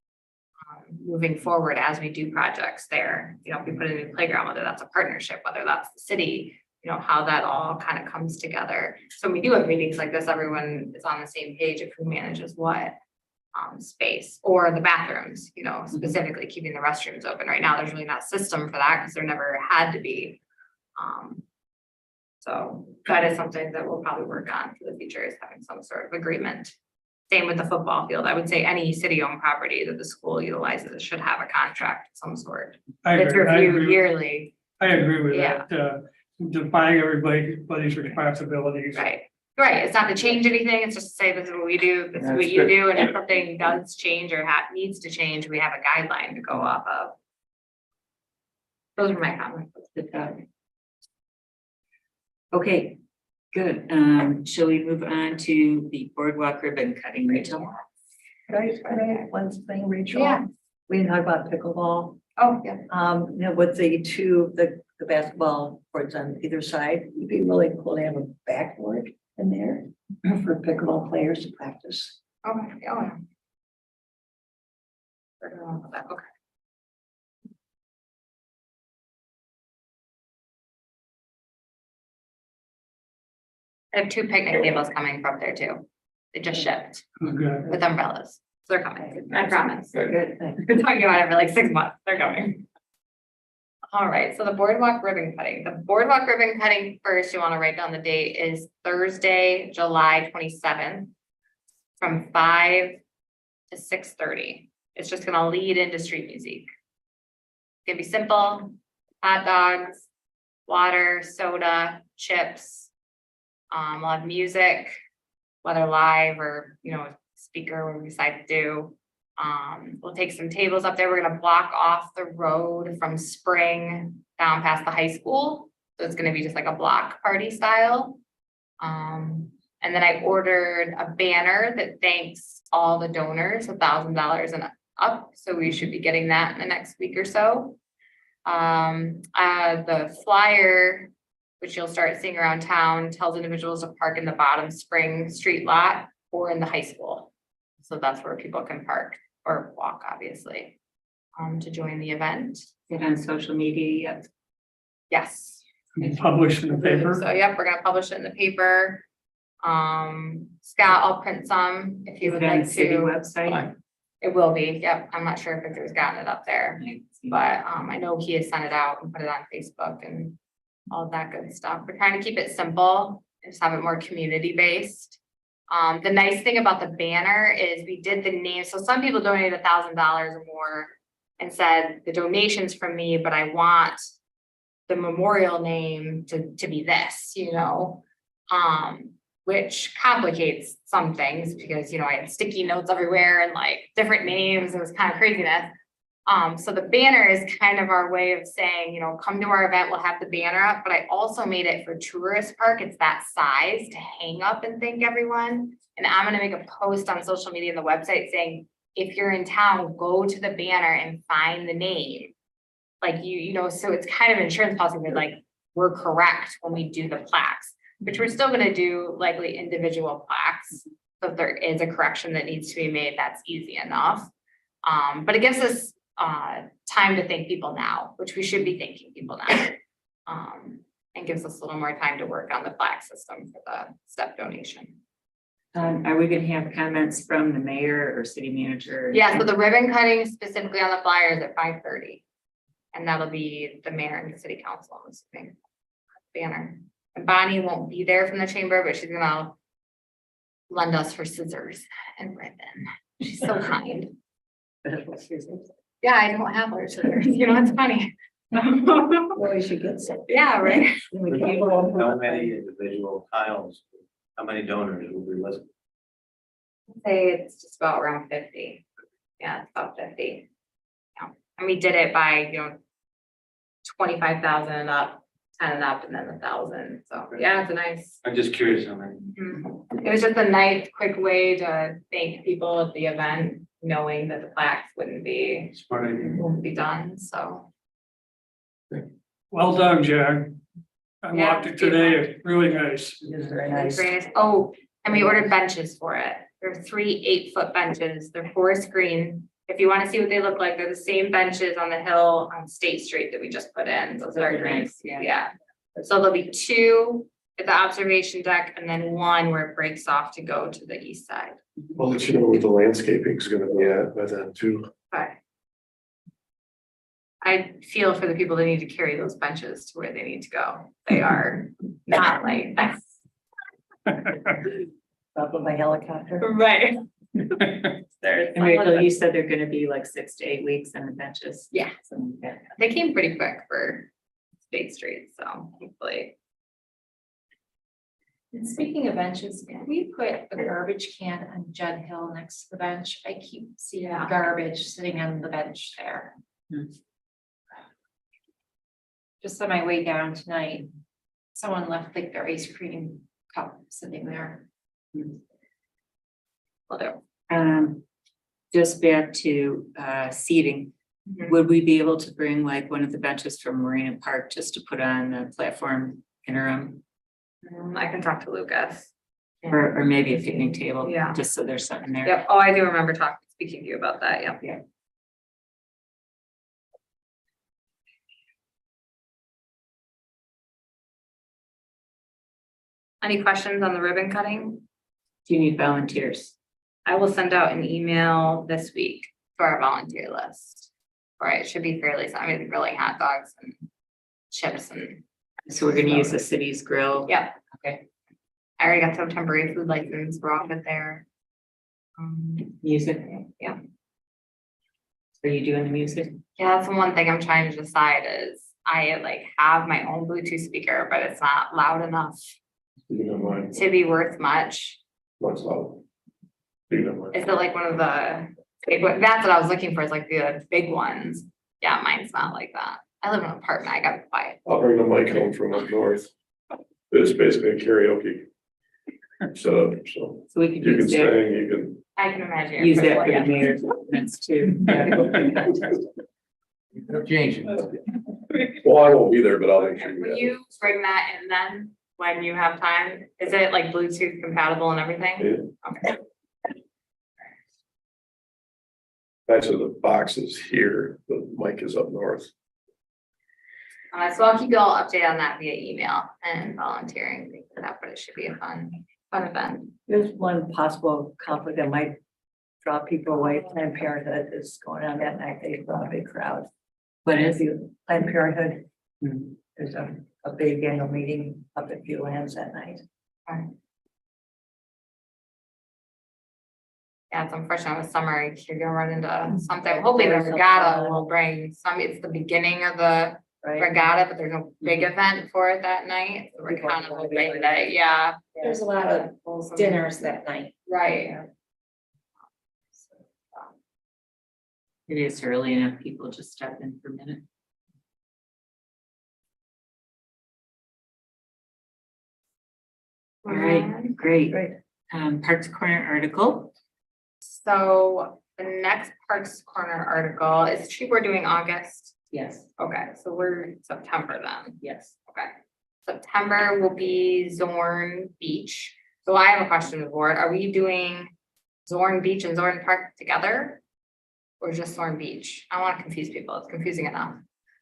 Moving forward as we do projects there, you know, if we put a new playground, whether that's a partnership, whether that's the city, you know, how that all kind of comes together. So when we do have meetings like this, everyone is on the same page of who manages what space, or the bathrooms, you know, specifically keeping the restrooms open. Right now, there's really not a system for that because there never had to be. So that is something that we'll probably work on for the future, is having some sort of agreement. Same with the football field. I would say any city-owned property that the school utilizes should have a contract of some sort. It's reviewed yearly, I agree with Yeah. that, defining everybody's responsibilities. right? Right, it's not to change anything, it's just to say this is what we do, this is what That's you good. do, and if something does change or needs to change, we have a guideline to go off of. Those are my comments. Good thought. Okay, good. Shall we move on to the boardwalk ribbon cutting, Rachel? Could I add one thing, Rachel? Yeah. We didn't talk about pickleball. Oh, yeah. With the basketball courts on either side, it'd be really cool to have a backboard in there for pickleball players to practice. Okay, yeah. Okay. I have 2 picnic tables coming from there too. They just shipped Okay. with umbrellas. So they're coming, I promise. Good. Thanks. Been talking about it for like 6 months. They're coming. All right, so the boardwalk ribbon cutting. The boardwalk ribbon cutting first, you want to write down the date, is Thursday, July 27th. From 5 to 6:30. It's just gonna lead into street music. It's gonna be simple, hot dogs, water, soda, chips. We'll have music, whether live or, speaker, when we decide to do. We'll take some tables up there. We're gonna block off the road from Spring down past the high school. So it's gonna be just like a block party style. And then I ordered a banner that thanks all the donors, $1,000 and up. So we should be getting that in the next week or so. The flyer, which you'll start seeing around town, tells individuals to park in the bottom Spring Street lot or in the high school. So that's where people can park or walk, obviously, to join the event. Get on social media yet? Yes. Published in the paper. So, yep, we're gonna publish it in the paper. Scott, I'll print some if you Is would it on like the city to. website? It will be, yep. I'm not sure if Victor's gotten it up there, but I know he has sent it out and put it on Facebook and all that good stuff. We're trying to keep it simple and just have it more community based. The nice thing about the banner is we did the name. So some people donated $1,000 or more and said the donation's from me, but I want the memorial name to be this, which complicates some things because, I had sticky notes everywhere and like different names. It was kind of craziness. So the banner is kind of our way of saying, come to our event, we'll have the banner up, but I also made it for tourist park. It's that size to hang up and thank everyone. And I'm gonna make a post on social media and the website saying, if you're in town, go to the banner and find the name. Like so it's kind of an insurance policy where like, we're correct when we do the plaques, which we're still gonna do likely individual plaques. So if there is a correction that needs to be made, that's easy enough. But it gives us time to thank people now, which we should be thanking people now. And gives us a little more time to work on the plaque system for the step donation. Are we gonna have comments from the mayor or city manager? Yeah, so the ribbon cutting specifically on the flyers at 5:30. And that'll be the mayor and the city council, I'm assuming. Banner. And Bonnie won't be there from the chamber, but she's gonna lend us her scissors and ribbon. She's so kind. Yeah, I don't have her scissors, it's funny. Well, we should get some. Yeah, right. How many individual tiles, how many donors will be listed? Say it's just about around 50. Yeah, it's about 50. Yeah. And we did it by, 25,000 and up, 10 and up, and then 1,000. So yeah, it's a nice. I'm just curious how many. It was just a nice, quick way to thank people at the event, knowing that the plaques wouldn't be done, so. Well done, Jack. I Yeah, walked it today. It's really nice. It is very It's nice. very nice. Oh, and we ordered benches for it. There are 3 8-foot benches. They're forest green. If you want to see what they look like, they're the same benches on the hill on State Street that we just put in. Those are Very nice. nice, Yeah. So there'll be 2 at the observation deck and then 1 where it breaks off to go to the east side. I'll let you know where the landscaping is gonna be at by then too. But I I feel for the people that need to carry those benches to where they need to go. They are not like, Up by helicopter. right. There's And Rachel, you said they're gonna be like 6 to 8 weeks on the benches. Yeah. So, yeah. They came pretty quick for State Street, so hopefully. And speaking of benches, can we put a garbage can on Judd Hill next to the bench? I keep seeing Yeah. garbage sitting on the bench there. Hmm. Just on my way down tonight, someone left like their ice cream cup sitting there. Will do. Just back to seating, would we be able to bring like one of the benches from Marina Park just to put on the platform interim? I can talk to Lucas. Or maybe a picnic table? Yeah. Just so there's something there. Yep, oh, I do remember speaking to you about that, yep. Yeah. Any questions on the ribbon cutting? Do you need volunteers? I will send out an email this week for our volunteer list. Right, it should be fairly, I mean, grilling hot dogs and chips and, So we're gonna use the city's grill? yeah. Okay. I already got some temporary food license, we're off it there. Music? Yeah. Are you doing the music? Yeah, that's the one thing I'm trying to decide is I like have my own Bluetooth speaker, but it's not loud enough You don't mind, to be worth much. what's loud? You don't mind. Is it like one of the, that's what I was looking for, is like the big ones. Yeah, mine's not like that. I live in an apartment, I gotta be quiet. I'll bring the mic home from up north. It's basically a karaoke setup, so So we could you can use that, sing, you I can imagine. use that you're for the yeah. mayor's ordinance too. Yeah. No change. well, I won't be there, but I'll make sure you Will have it. you bring that in then, when you have time? Is it like Bluetooth compatible and everything? Okay. Actually, the box is here, the mic is up north. So I'll keep you all updated on that via email and volunteering, things like that, but it should be a fun event. There's one possible conflict that might draw people away. Planned Parenthood is going on that night. They draw a big crowd. What is? Planned Parenthood, Hmm. there's a big annual meeting up at Fuel Lands that night. Yeah, it's unfortunate with summer, you're gonna run into something. Hopefully the regatta will bring some, it's the beginning of the Right? regatta, but there's no big event for it that night. So we're People kind of are hoping that, yeah. There's a lot of dinners that night. Right. It is early enough, people just step in for a minute. All right, great. Great. Parks Corner article. So the next Parks Corner article is tree board doing August. Yes, Okay, so we're September then. yes. Okay. September will be Zorn Beach. So I have a question to the board. Are we doing Zorn Beach and Zorn Park together? Or just Zorn Beach? I don't want to confuse people. It's confusing enough.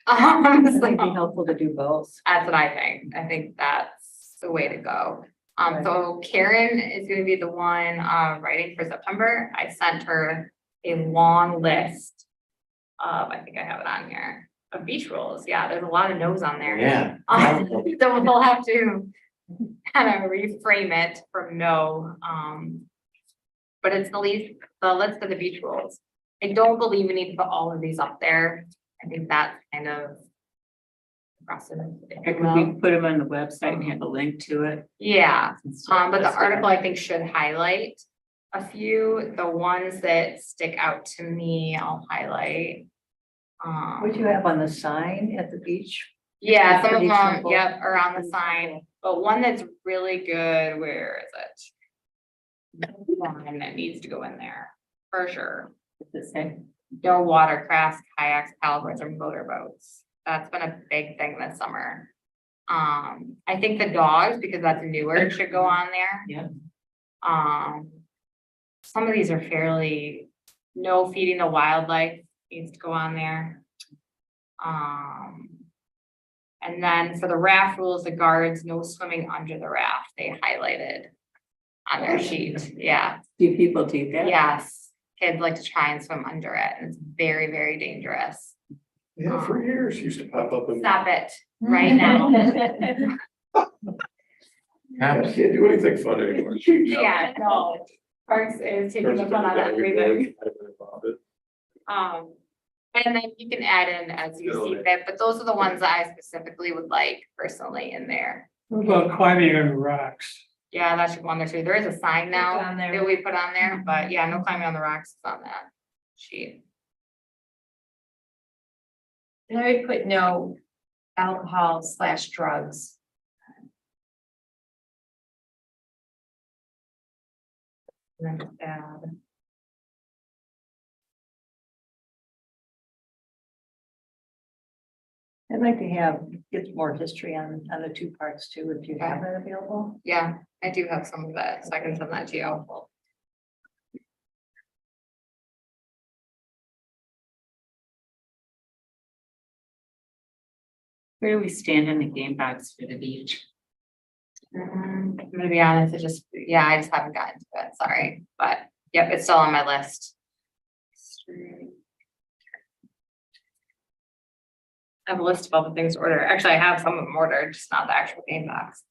It'd be So helpful to do both. that's what I think. I think that's the way to go. Right. So Karen is gonna be the one writing for September. I sent her a long list of, I think I have it on here, of beach rules. Yeah, there's a lot of no's on there. Yeah. So we'll have to kind of reframe it from no, but it's the list of the beach rules. I don't believe we need to put all of these up there. I think that's kind of aggressive. if you Could will. we put them on the website and have a link to it? Yeah, but the article I think should highlight a few, the ones that stick out to me, I'll highlight. What do you have on the sign at the beach? Yeah, some of Pretty them, simple. yep, are on the Pretty sign, simple. but one that's really good, where is it? One that needs to go in there, for sure. What's it say? No watercrafts, kayaks, paddleboards, or motorboats. That's been a big thing this summer. I think the dogs, because that's newer, should go on there. Yeah. Some of these are fairly, no feeding the wildlife needs to go on there. And then for the raft rules, the guards, no swimming under the raft, they highlighted on their sheet, yeah. Do people do that? Yes, kids like to try and swim under it, and it's very, very dangerous. Yeah, for years, used to pop up and Stop it right now. I can't do anything fun anymore. Yeah, no, Parks is taking the fun out of everything. And then you can add in as you see fit, but those are the ones that I specifically would like personally in there. What about climbing on the rocks? Yeah, that should go on there too. There is a sign now on there. that we put on there, but yeah, no climbing on the rocks is on that sheet. And I would put no alcohol/drugs. And then just add. I'd like to have, get more history on the two parts too, if you have that available. Yeah, I do have some of that, so I can send that to you. Where do we stand in the game box for the beach? I'm gonna be honest, I just haven't gotten to it, sorry, but yep, it's still on my list. I have a list of all the things to order. Actually, I have some of them ordered, just not the actual game box.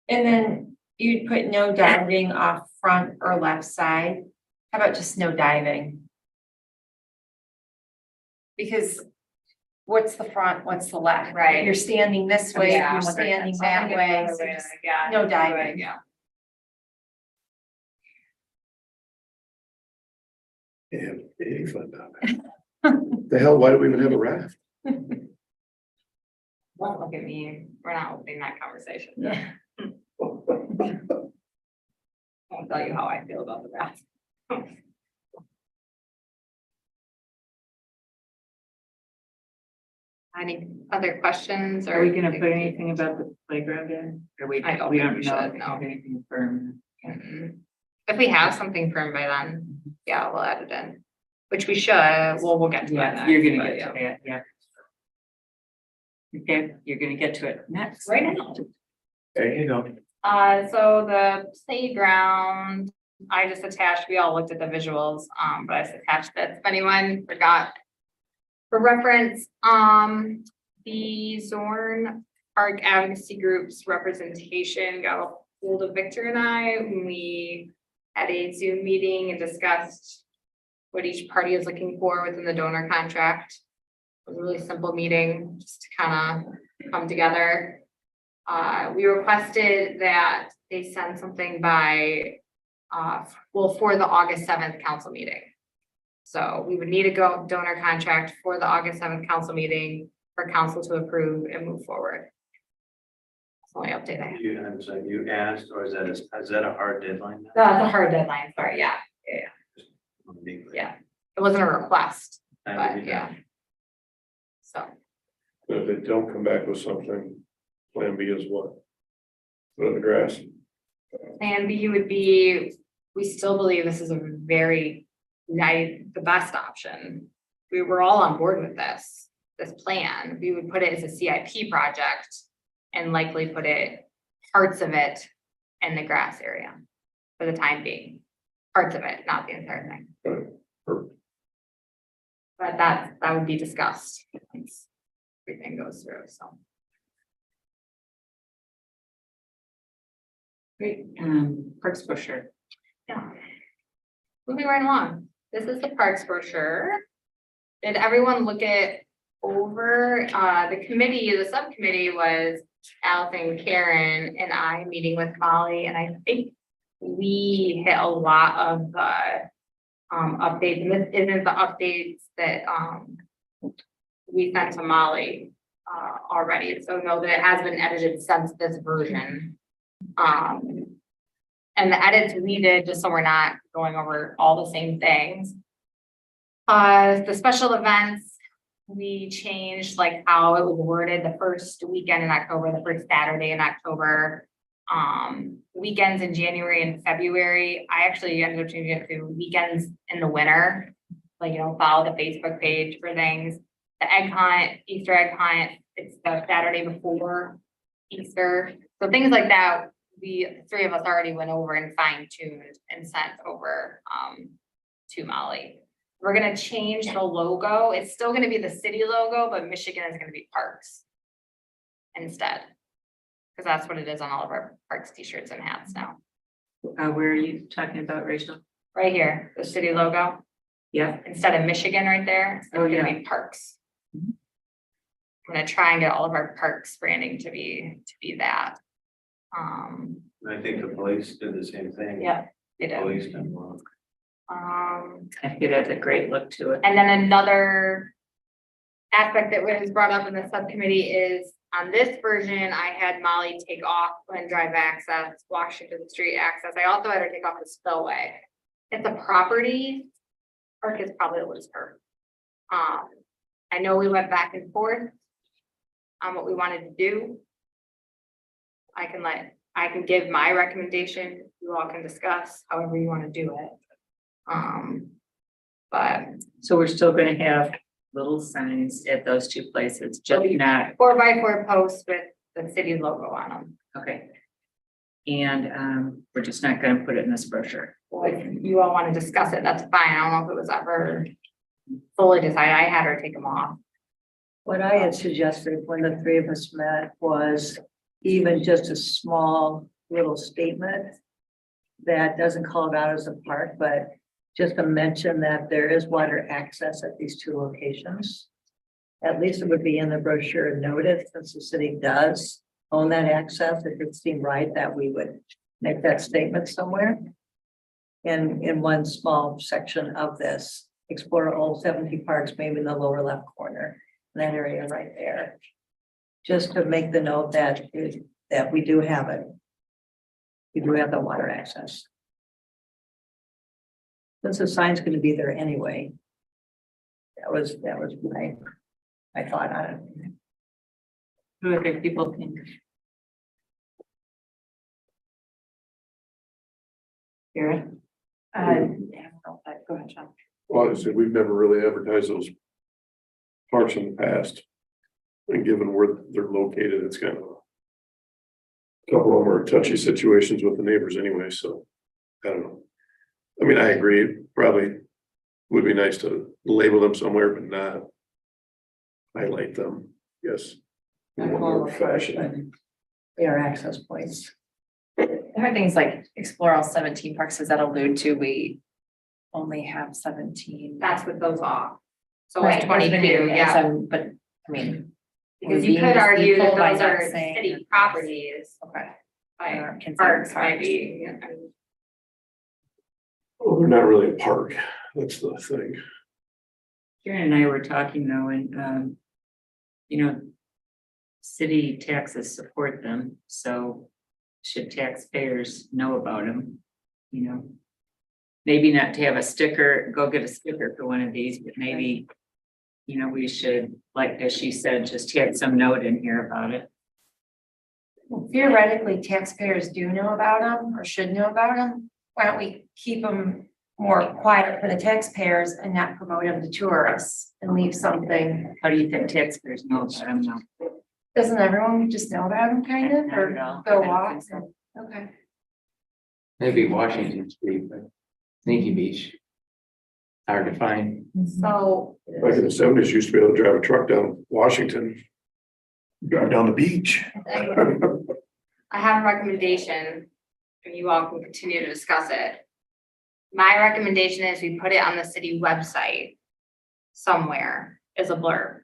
And then you'd put no diving off front or left side. How about just no diving? Because what's the front, what's the left? Right. You're standing this way, Yeah. you're standing that way. So just Yeah. no diving. Yeah. Yeah, any fun down there. The hell, why do we even have a raft? Don't look at me. We're not opening that conversation. Yeah. I'll tell you how I feel about the rest. Any other questions or? Are we gonna put anything about the playground in? Or we I don't we think don't we know should, if we no. have anything firm? If we have something firm by then, yeah, we'll add it in, which we should, well, we'll get to that Yeah, next. you're gonna but get to that, yeah. Okay, you're gonna get to it next. Right now. There you go. So the playground, I just attached, we all looked at the visuals, but I just attached this, if anyone forgot. For reference, the Zorn Park Advocacy Group's representation got a hold of Victor and I when we had a Zoom meeting and discussed what each party is looking for within the donor contract. It was a really simple meeting, just to kind of come together. We requested that they send something by, for the August 7th council meeting. So we would need a donor contract for the August 7th council meeting for council to approve and move forward. That's the only update I have. I'm sorry, you asked, or is that a hard deadline? now? That's a hard deadline, sorry, yeah, yeah. It wasn't a request, Time to but be yeah. done. So, But if they don't come back with something, plan B is what? Put it in the grass. plan B would be, we still believe this is a very the best option. We were all on board with this plan. We would put it as a CIP project and likely put parts of it in the grass area for the time being. Parts of it, not the entire thing. Perfect. But that would be discussed once everything goes through, so. Great, Parks brochure. Yeah. Moving right along. This is the parks brochure. Did everyone look it over? The subcommittee was Allison, Karen, and I meeting with Molly, and I think we hit a lot of updates, and this isn't the updates that we sent to Molly already, so know that it has been edited since this version. And the edits we did, just so we're not going over all the same things. The special events, we changed like how it was worded the first weekend in October, the first Saturday in October. Weekends in January and February, I actually ended up changing it to weekends in the winter. Like, follow the Facebook page for things. The egg hunt, Easter egg hunt, it's the Saturday before Easter. So things like that, the three of us already went over and fine tuned and sent over to Molly. We're gonna change the logo. It's still gonna be the city logo, but Michigan is gonna be parks instead. Cause that's what it is on all of our parks t-shirts and hats now. Where are you talking about, Rachel? Right here, the city logo, Yeah, instead of Michigan right there, it's Oh, gonna be parks. Mhm. I'm gonna try and get all of our parks branding to be that. And I think the police did the same thing. Yeah, it is. Police did one. I think it has a great look to it. And then another aspect that was brought up in the subcommittee is on this version, I had Molly take off Glen Drive access, Washington Street access. I also had her take off the spillway. It's a property. Park is probably a looser. I know we went back and forth on what we wanted to do. I can give my recommendation. You all can discuss however you want to do it. But So we're still gonna have little signs at those two places, just not, 4x4 posts with the city logo on them. okay. And we're just not gonna put it in this brochure. Well, if you all want to discuss it, that's fine. I don't know if it was ever fully decided. I had her take them off. What I had suggested when the three of us met was even just a small little statement that doesn't call it out as a park, but just to mention that there is water access at these two locations. At least it would be in the brochure noted, since the city does own that access. It would seem right that we would make that statement somewhere. In one small section of this, explore all 70 parks, maybe in the lower left corner, that area right there. Just to make the note that we do have it. We do have the water access. Since the sign's gonna be there anyway. That was my thought on it. Who other people think? Karen? Yeah, go ahead, John. Well, I said, we've never really advertised those parks in the past. And given where they're located, it's kind of a couple of them are touchy situations with the neighbors anyway, so I don't know. I mean, I agree, probably would be nice to label them somewhere, but not highlight them, yes. In one more fashion. They are access points. There are things like explore all 17 parks. Does that allude to we only have 17? That's what goes off. So Right, like 22, yeah. But I mean. Because we're you being could argue that deceitful by those not are saying- city properties, Okay. like Or considered parks parks. maybe. Well, they're not really a park, that's the thing. Karen and I were talking though, and, you know, city taxes support them, so should taxpayers know about them, you know? Maybe not to have a sticker, go get a sticker for one of these, but maybe, you know, we should, like, as she said, just have some note in here about it. Theoretically, taxpayers do know about them or should know about them. Why don't we keep them more quiet for the taxpayers and not promote them to tourists and leave something? How do you think taxpayers know about them now? Doesn't everyone just know about them kind of, Not or at all. go I don't walk? think so. Okay. Maybe Washington Street, but Sneaky Beach. Hard to find. So Back in the '70s, used to be able to drive a truck down Washington. Drive down the beach. I have a recommendation, and you all can continue to discuss it. My recommendation is we put it on the city website somewhere as a blurb.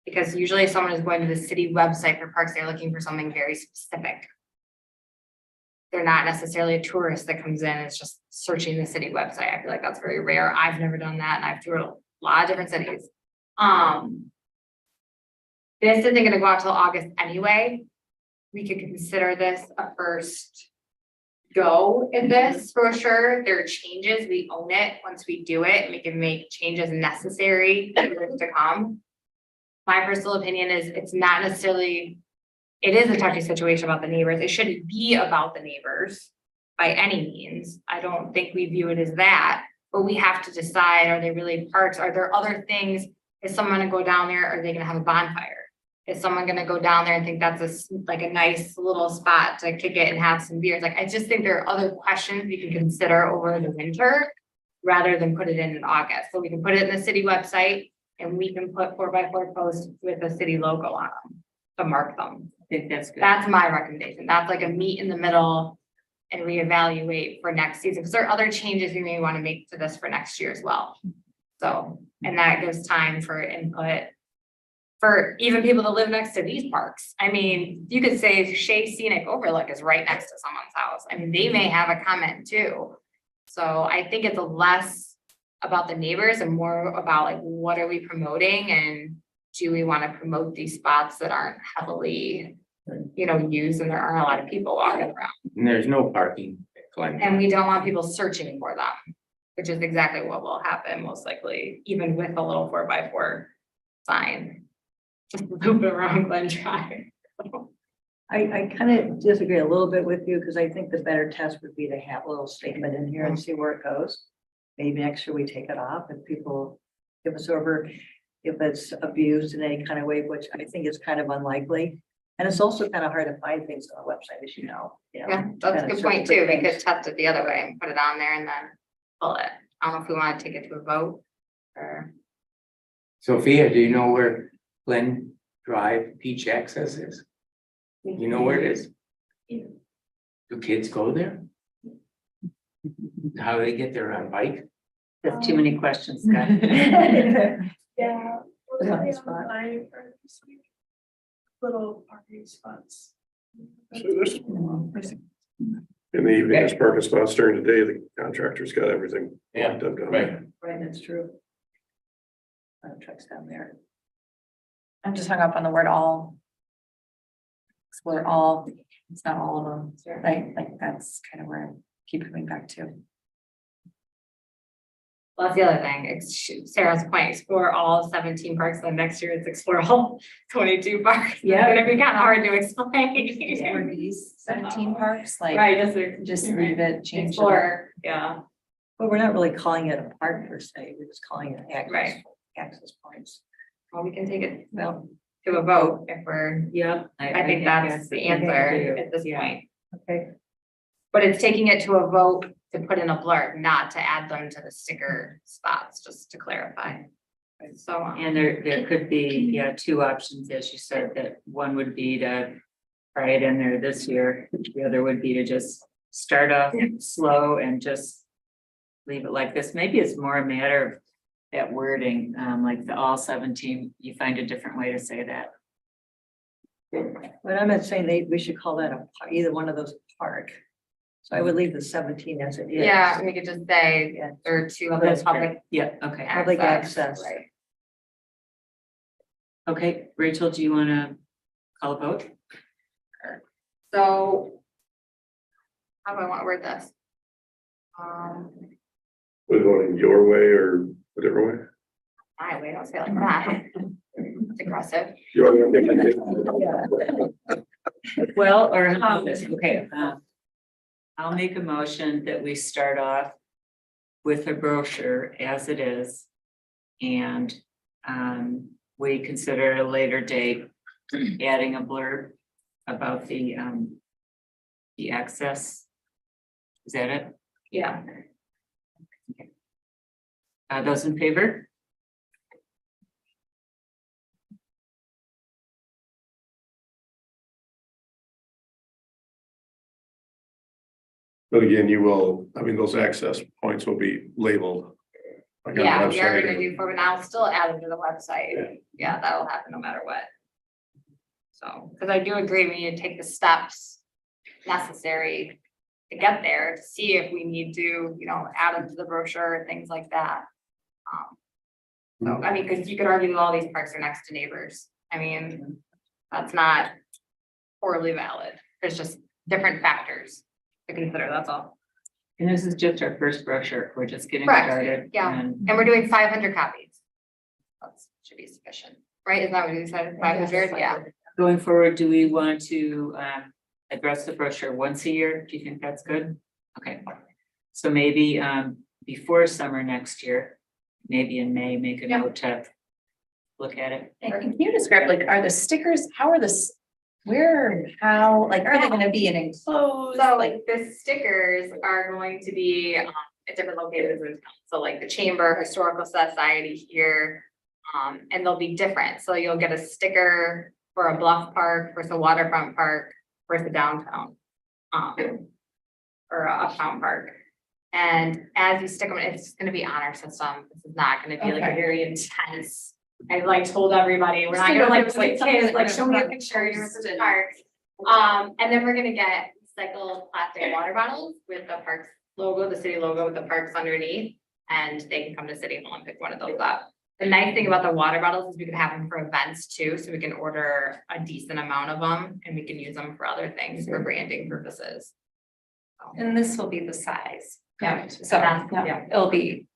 Because usually if someone is going to the city website for parks, they're looking for something very specific. They're not necessarily a tourist that comes in, it's just searching the city website. I feel like that's very rare. I've never done that, and I've toured a lot of different cities. This isn't gonna go out till August anyway. We could consider this a first go in this for sure. There are changes, we own it. Once we do it, we can make changes necessary for it to come. My personal opinion is it's not necessarily, it is a touchy situation about the neighbors. It shouldn't be about the neighbors by any means. I don't think we view it as that, but we have to decide, are they really parks? Are there other things? Is someone gonna go down there? Are they gonna have a bonfire? Is someone gonna go down there and think that's like a nice little spot to kick it and have some beers? Like, I just think there are other questions we can consider over the winter rather than put it in August. So we can put it in the city website and we can put 4x4 posts with a city logo on them to mark them. I think that's good. That's my recommendation. That's like a meet in the middle and reevaluate for next season, because there are other changes we may want to make to this for next year as well. So, and that gives time for input for even people that live next to these parks. I mean, you could say Shea Scenic Overlook is right next to someone's house. I mean, they may have a comment too. So I think it's less about the neighbors and more about like, what are we promoting and do we want to promote these spots that aren't heavily, used and there aren't a lot of people walking around. And there's no parking at Glen. And we don't want people searching for them, which is exactly what will happen most likely, even with a little 4x4 sign. Just loop around Glen Drive. I kind of disagree a little bit with you, because I think the better test would be to have a little statement in here and see where it goes. Maybe next year we take it off if people give us over, if it's abused in any kind of way, which I think is kind of unlikely. And it's also kind of hard to find things on the website, as you know. Yeah, that's a good point too. We could test it the other way and put it on there and then pull it. I don't know if we want to take it to a vote or. Sophia, do you know where Glen Drive Beach Access is? You know where it is? Yeah. Do kids go there? How do they get there, on bike? That's too many questions, Scott. Yeah. Put it on the We'll be spot. online for this week. Little parking spots. So this, in the evening, there's parking spots. During the day, the contractor's got everything. Yeah, locked up down right. there. Right, that's true. Trucks down there. I'm just hung up on the word all. Explore all, it's not all of them, right? Like that's kind of where I keep coming back to. Well, that's the other thing, Sarah's point, explore all 17 parks, then next year it's explore all 22 parks. Yeah. It's gonna be kind of hard to explain. Or these 17 parks, like Right, just leave it, change it. explore, yeah, But we're not really calling it a park per se, we're just calling it access, Right. access points. well, we can take it Well, to a vote if we're, Yeah. I think that's the answer at this point. okay, But it's taking it to a vote to put in a blurb, not to add them to the sticker spots, just to clarify. So, And there could be, two options, as you said, that one would be to try it in there this year. The other would be to just start off slow and just leave it like this. Maybe it's more a matter of that wording, like the all 17, you find a different way to say that. but I'm not saying we should call that either one of those a park. So I would leave the 17 as it is. yeah, we could just say Yeah. there are two Oh, other that's public great. Yeah, okay. Public access. Right. Okay, Rachel, do you want to call a vote? So. How do I want to word this? Was it going your way or a different way? My way, don't say it like that. It's aggressive. Your way. Well, or how this, okay, I'll make a motion that we start off with a brochure as it is. And we consider at a later date adding a blurb about the access. Is that it? Yeah. Those in favor? But again, those access points will be labeled. like on the Yeah, we are website. gonna do for, now still add them to the website. Yeah, that'll happen no matter what. So, because I do agree, we need to take the steps necessary to get there, to see if we need to, add them to the brochure and things like that. So, I mean, because you could argue that all these parks are next to neighbors. I mean, that's not poorly valid. There's just different factors to consider, that's all. And this is just our first brochure. We're just getting Correct, started. yeah. And And we're doing 500 copies. That should be sufficient, right? Isn't that what you said? 500, yeah. going forward, do we want to address the brochure once a year? Do you think that's good? Okay, so maybe before summer next year, maybe in May, make a Yeah. note to look at it. And can you describe, like, are the stickers, how are this, where, how, like, are they gonna be an enclosed, So like, the stickers are going to be at different locations in town. So like the Chamber, Historical Society here. And they'll be different. So you'll get a sticker for a bluff park versus a waterfront park versus a downtown. Or a uptown park. And as you stick them, it's gonna be honor system. This is not gonna be like a Okay. very intense. I like told everybody, we're Just not to gonna know like, if it's like kids, something like that show me a I'm picture, you're at the posted. park. And then we're gonna get recycled plastic water bottles with the parks logo, the city logo with the parks underneath. And they can come to City Hall and pick one of those up. The nice thing about the water bottles is we can have them for events too, so we can order a decent amount of them and we can use them for other things for branding purposes. And this will be the size. Yeah. So, Yeah. yeah, it'll be,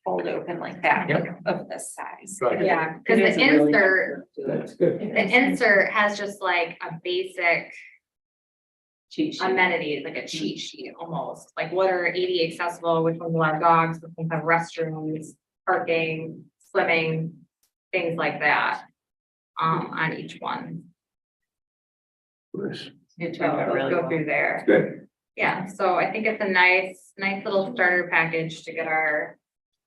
fold open like that Yep. of this size. Right. Yeah, because It is the a really nice insert, look to it. That's good. the insert has just like a basic Cheat sheet. amenities, like a cheat sheet almost, like what are ADA accessible, which ones will have dogs, which ones have restrooms, parking, swimming, things like that. On each one. Nice. It So turned out those really go well. through there. Good. Yeah, so I think it's a nice little starter package to get our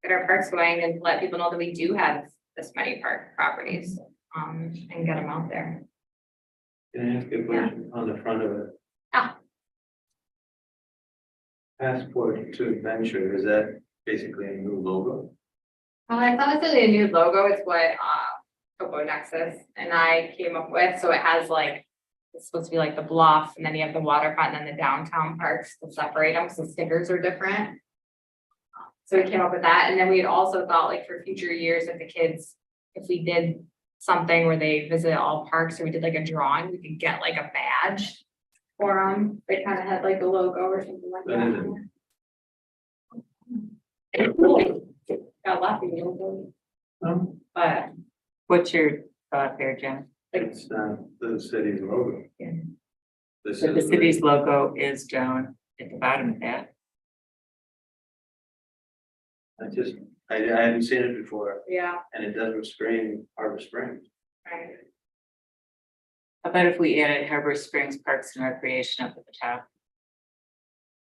parks going and to let people know that we do have this many park properties, and get them out there. Can I ask you a question on the front of it? Yeah. Passport to Adventure, is that basically a new logo? It's not necessarily a new logo, it's what, Topo Nexus and I came up with, so it has like, it's supposed to be like the bluff, and then you have the waterfront, and then the downtown parks to separate them, so stickers are different. So we came up with that, and then we had also thought like for future years, if the kids, if we did something where they visit all parks, or we did like a drawing, we could get like a badge for them, they kind of had like a logo or something like That that. Got laughing, but What's your thought there, Jen? It's not the city's logo. Yeah. This So the is city's logo is down at the bottom of that. I hadn't seen it before, yeah, and it doesn't scream Harbor Springs. right. How about if we added Harbor Springs Parks and Recreation up at the top?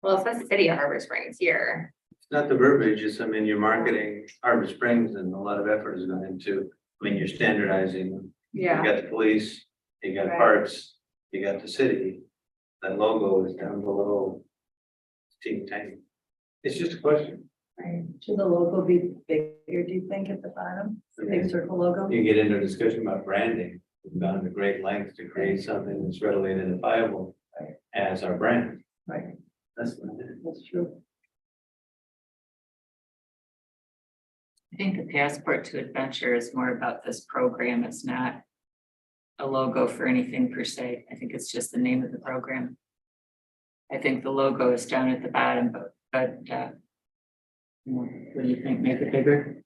Well, it says City of Harbor Springs here. It's not the verbiage, it's, I mean, you're marketing Harbor Springs and a lot of effort is going into, I mean, you're standardizing. You got the police, you got Right. parks, you got the city. That logo is down below. Team Tank. It's just a question. Should the logo be bigger, do you think, at the bottom, the big circle logo? You get into a discussion about branding, we've gone to great lengths to create something that's readily identifiable as our brand. Right. That's what it is. That's true. I think the Passport to Adventure is more about this program. It's not a logo for anything per se. I think it's just the name of the program. I think the logo is down at the bottom, but what do you think? Make it bigger?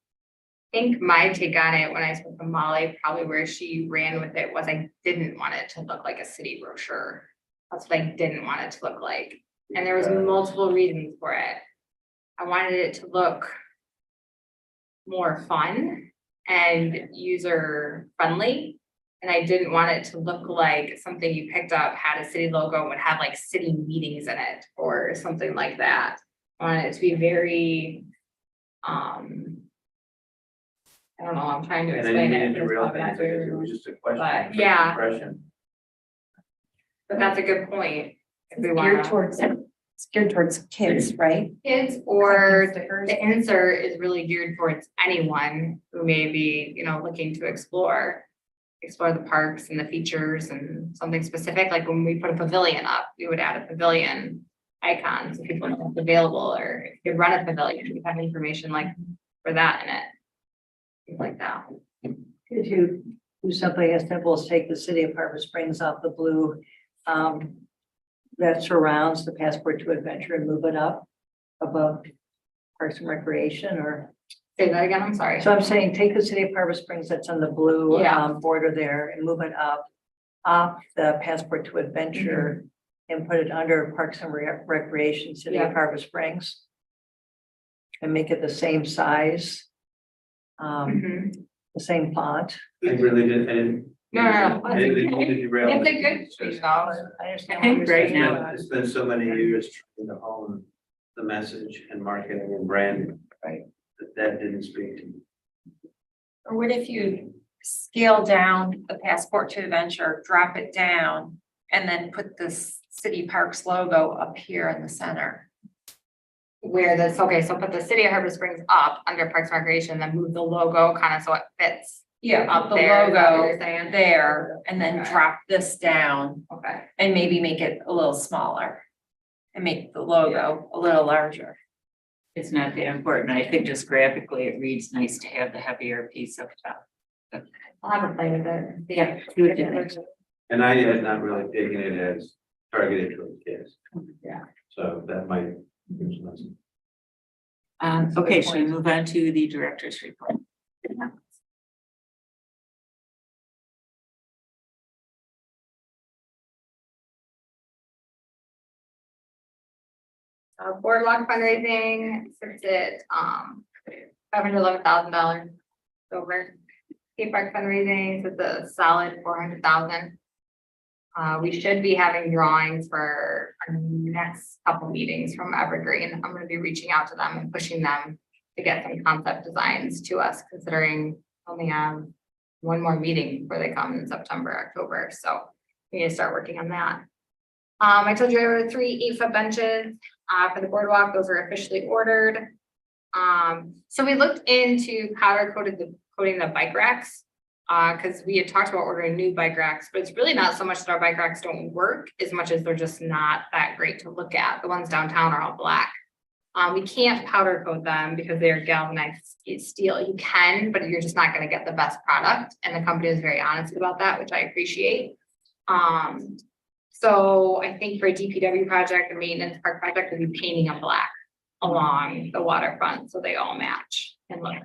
I think my take on it when I spoke to Molly, probably where she ran with it was I didn't want it to look like a city brochure. That's what I didn't want it to look like. And there was multiple reasons for it. I wanted it to look more fun and user friendly. And I didn't want it to look like something you picked up, had a city logo, and would have like city meetings in it or something like that. I wanted it to be very, I don't know, I'm trying to And I explain didn't it. get but into it's real probably not things, because it very- was just a question. But, first yeah. Impression. But that's a good point. If we Geared want towards, it's geared towards kids, right? kids, or Stickers. the insert is really geared towards anyone who may be, looking to explore the parks and the features and something specific, like when we put a pavilion up, we would add a pavilion icon, so people know it's available, or if you run a pavilion, we have information like for that in it. Things like that. Could you do something as simple as take the city of Harbor Springs off the blue that surrounds the Passport to Adventure and move it up above Parks and Recreation, or? Say that again, I'm sorry. So I'm saying, take the city of Harbor Springs that's on the blue Yeah. border there and move it up off the Passport to Adventure and put it under Parks and Recreation, City of Yeah. Harbor Springs. And make it the same size, Mhm. the same font. I really didn't, I didn't. No. I didn't mean to derail It's a it. good It's thing just- though. I understand. I think what you're right saying. now- It's been so many years trying to hone the message and marketing and branding. Right. That didn't speak to me. Or what if you scale down the Passport to Adventure, drop it down, and then put this City Parks logo up here in the center? Where this, okay, so put the city of Harbor Springs up under Parks and Recreation, then move the logo kind of so it fits Yeah, up the there. Is that what logo you're saying? there, and then Okay. drop this down Okay. and maybe make it a little smaller. And make the logo a little larger. It's not that important. I think just graphically it reads nice to have the heavier piece up top. I'll have a play with it. Yeah, see what you think. And I had not really taken it as targeted towards kids. Yeah. So that might. give some lesson. Okay, should we move on to the director's report? Boardwalk fundraising sits at $511,000 over. Skate park fundraising sits a solid $400,000. We should be having drawings for our next couple meetings from Evergreen. I'm gonna be reaching out to them and pushing them to get some concept designs to us, considering we only have one more meeting before they come in September, October, so we need to start working on that. I told you there were 3 8-foot benches for the boardwalk. Those are officially ordered. So we looked into coating the bike racks. Because we had talked about ordering new bike racks, but it's really not so much that our bike racks don't work as much as they're just not that great to look at. The ones downtown are all black. We can't powder coat them because they are galvanized steel. You can, but you're just not going to get the best product. And the company is very honest about that, which I appreciate. So I think for a DPW project, a maintenance park project, we'll be painting them black along the waterfront so they all match and look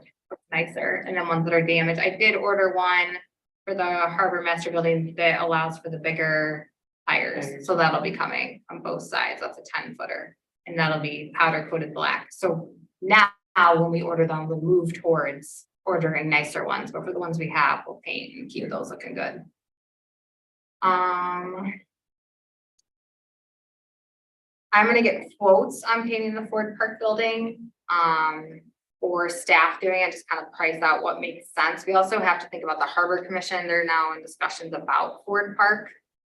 nicer. And then ones that are damaged, I did order one for the harbor master building that allows for the bigger tires. So that'll be coming on both sides. That's a 10-footer. And that'll be powder coated black. So now when we order them, we'll move towards ordering nicer ones, but for the ones we have, we'll paint and keep those looking good. I'm gonna get quotes on painting the Ford Park building, for staff doing it, just kind of price out what makes sense. We also have to think about the Harbor Commission. They're now in discussions about Ford Park,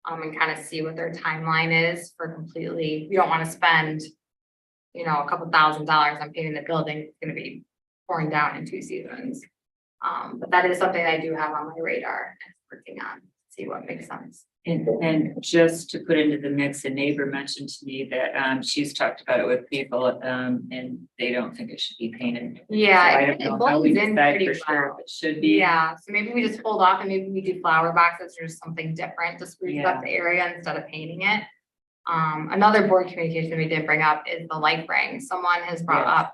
and kind of see what their timeline is for completely, we don't want to spend, you know, a couple $1,000s on painting the building. It's gonna be pouring down in 2 seasons. But that is something I do have on my radar and working on, see what makes sense. And just to put into the mix, a neighbor mentioned to me that she's talked about it with people and they don't think it should be painted. So I Yeah, don't it know how we blends in decide pretty for sure well. if it should be. Yeah, so maybe we just hold off and maybe we do flower boxes or something different to spruce Yeah. up the area instead of painting it. Another board communication we did bring up is the life rings. Someone has brought Yes.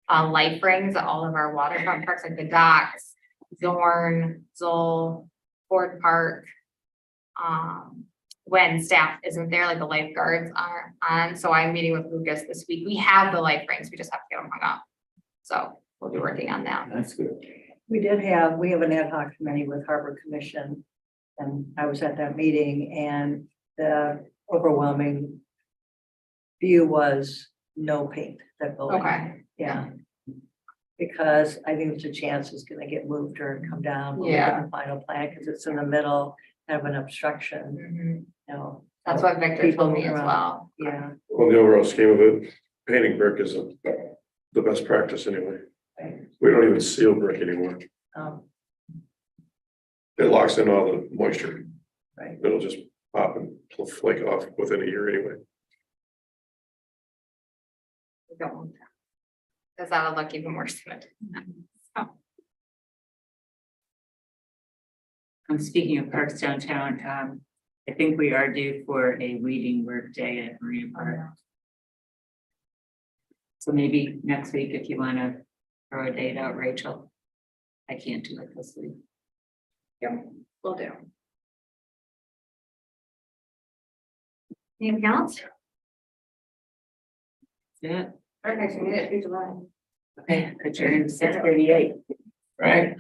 up life rings at all of our waterfront parks, like the docks, Zorn, Zoll, Ford Park. When staff isn't there, like the lifeguards are on, so I'm meeting with Lucas this week. We have the life rings, we just have to get them hung up. So we'll be working on that. That's good. We have an ad hoc committee with Harbor Commission. And I was at that meeting and the overwhelming view was no paint that building. Okay, Yeah. Because I think there's a chance it's gonna get moved or come down. when we get Yeah. the Final plan, because it's in the middle, have an obstruction, Mhm. you know. That's what Victor told me as well. Yeah. Well, the overall scheme of it, painting brick is the best practice anyway. Right. We don't even seal brick anymore. Um, It locks in all the moisture. Right. It'll just pop and flake off within a year anyway. We don't want that. Cause that'll look even worse than it. So, Speaking of parks downtown, I think we are due for a weeding work day at Marina Park. So maybe next week, if you want to throw a date out, Rachel. I can't do it this week. Yep, will do. Anything else? Yeah, Perfect, we did it, July. okay, adjourned 6:38. Right?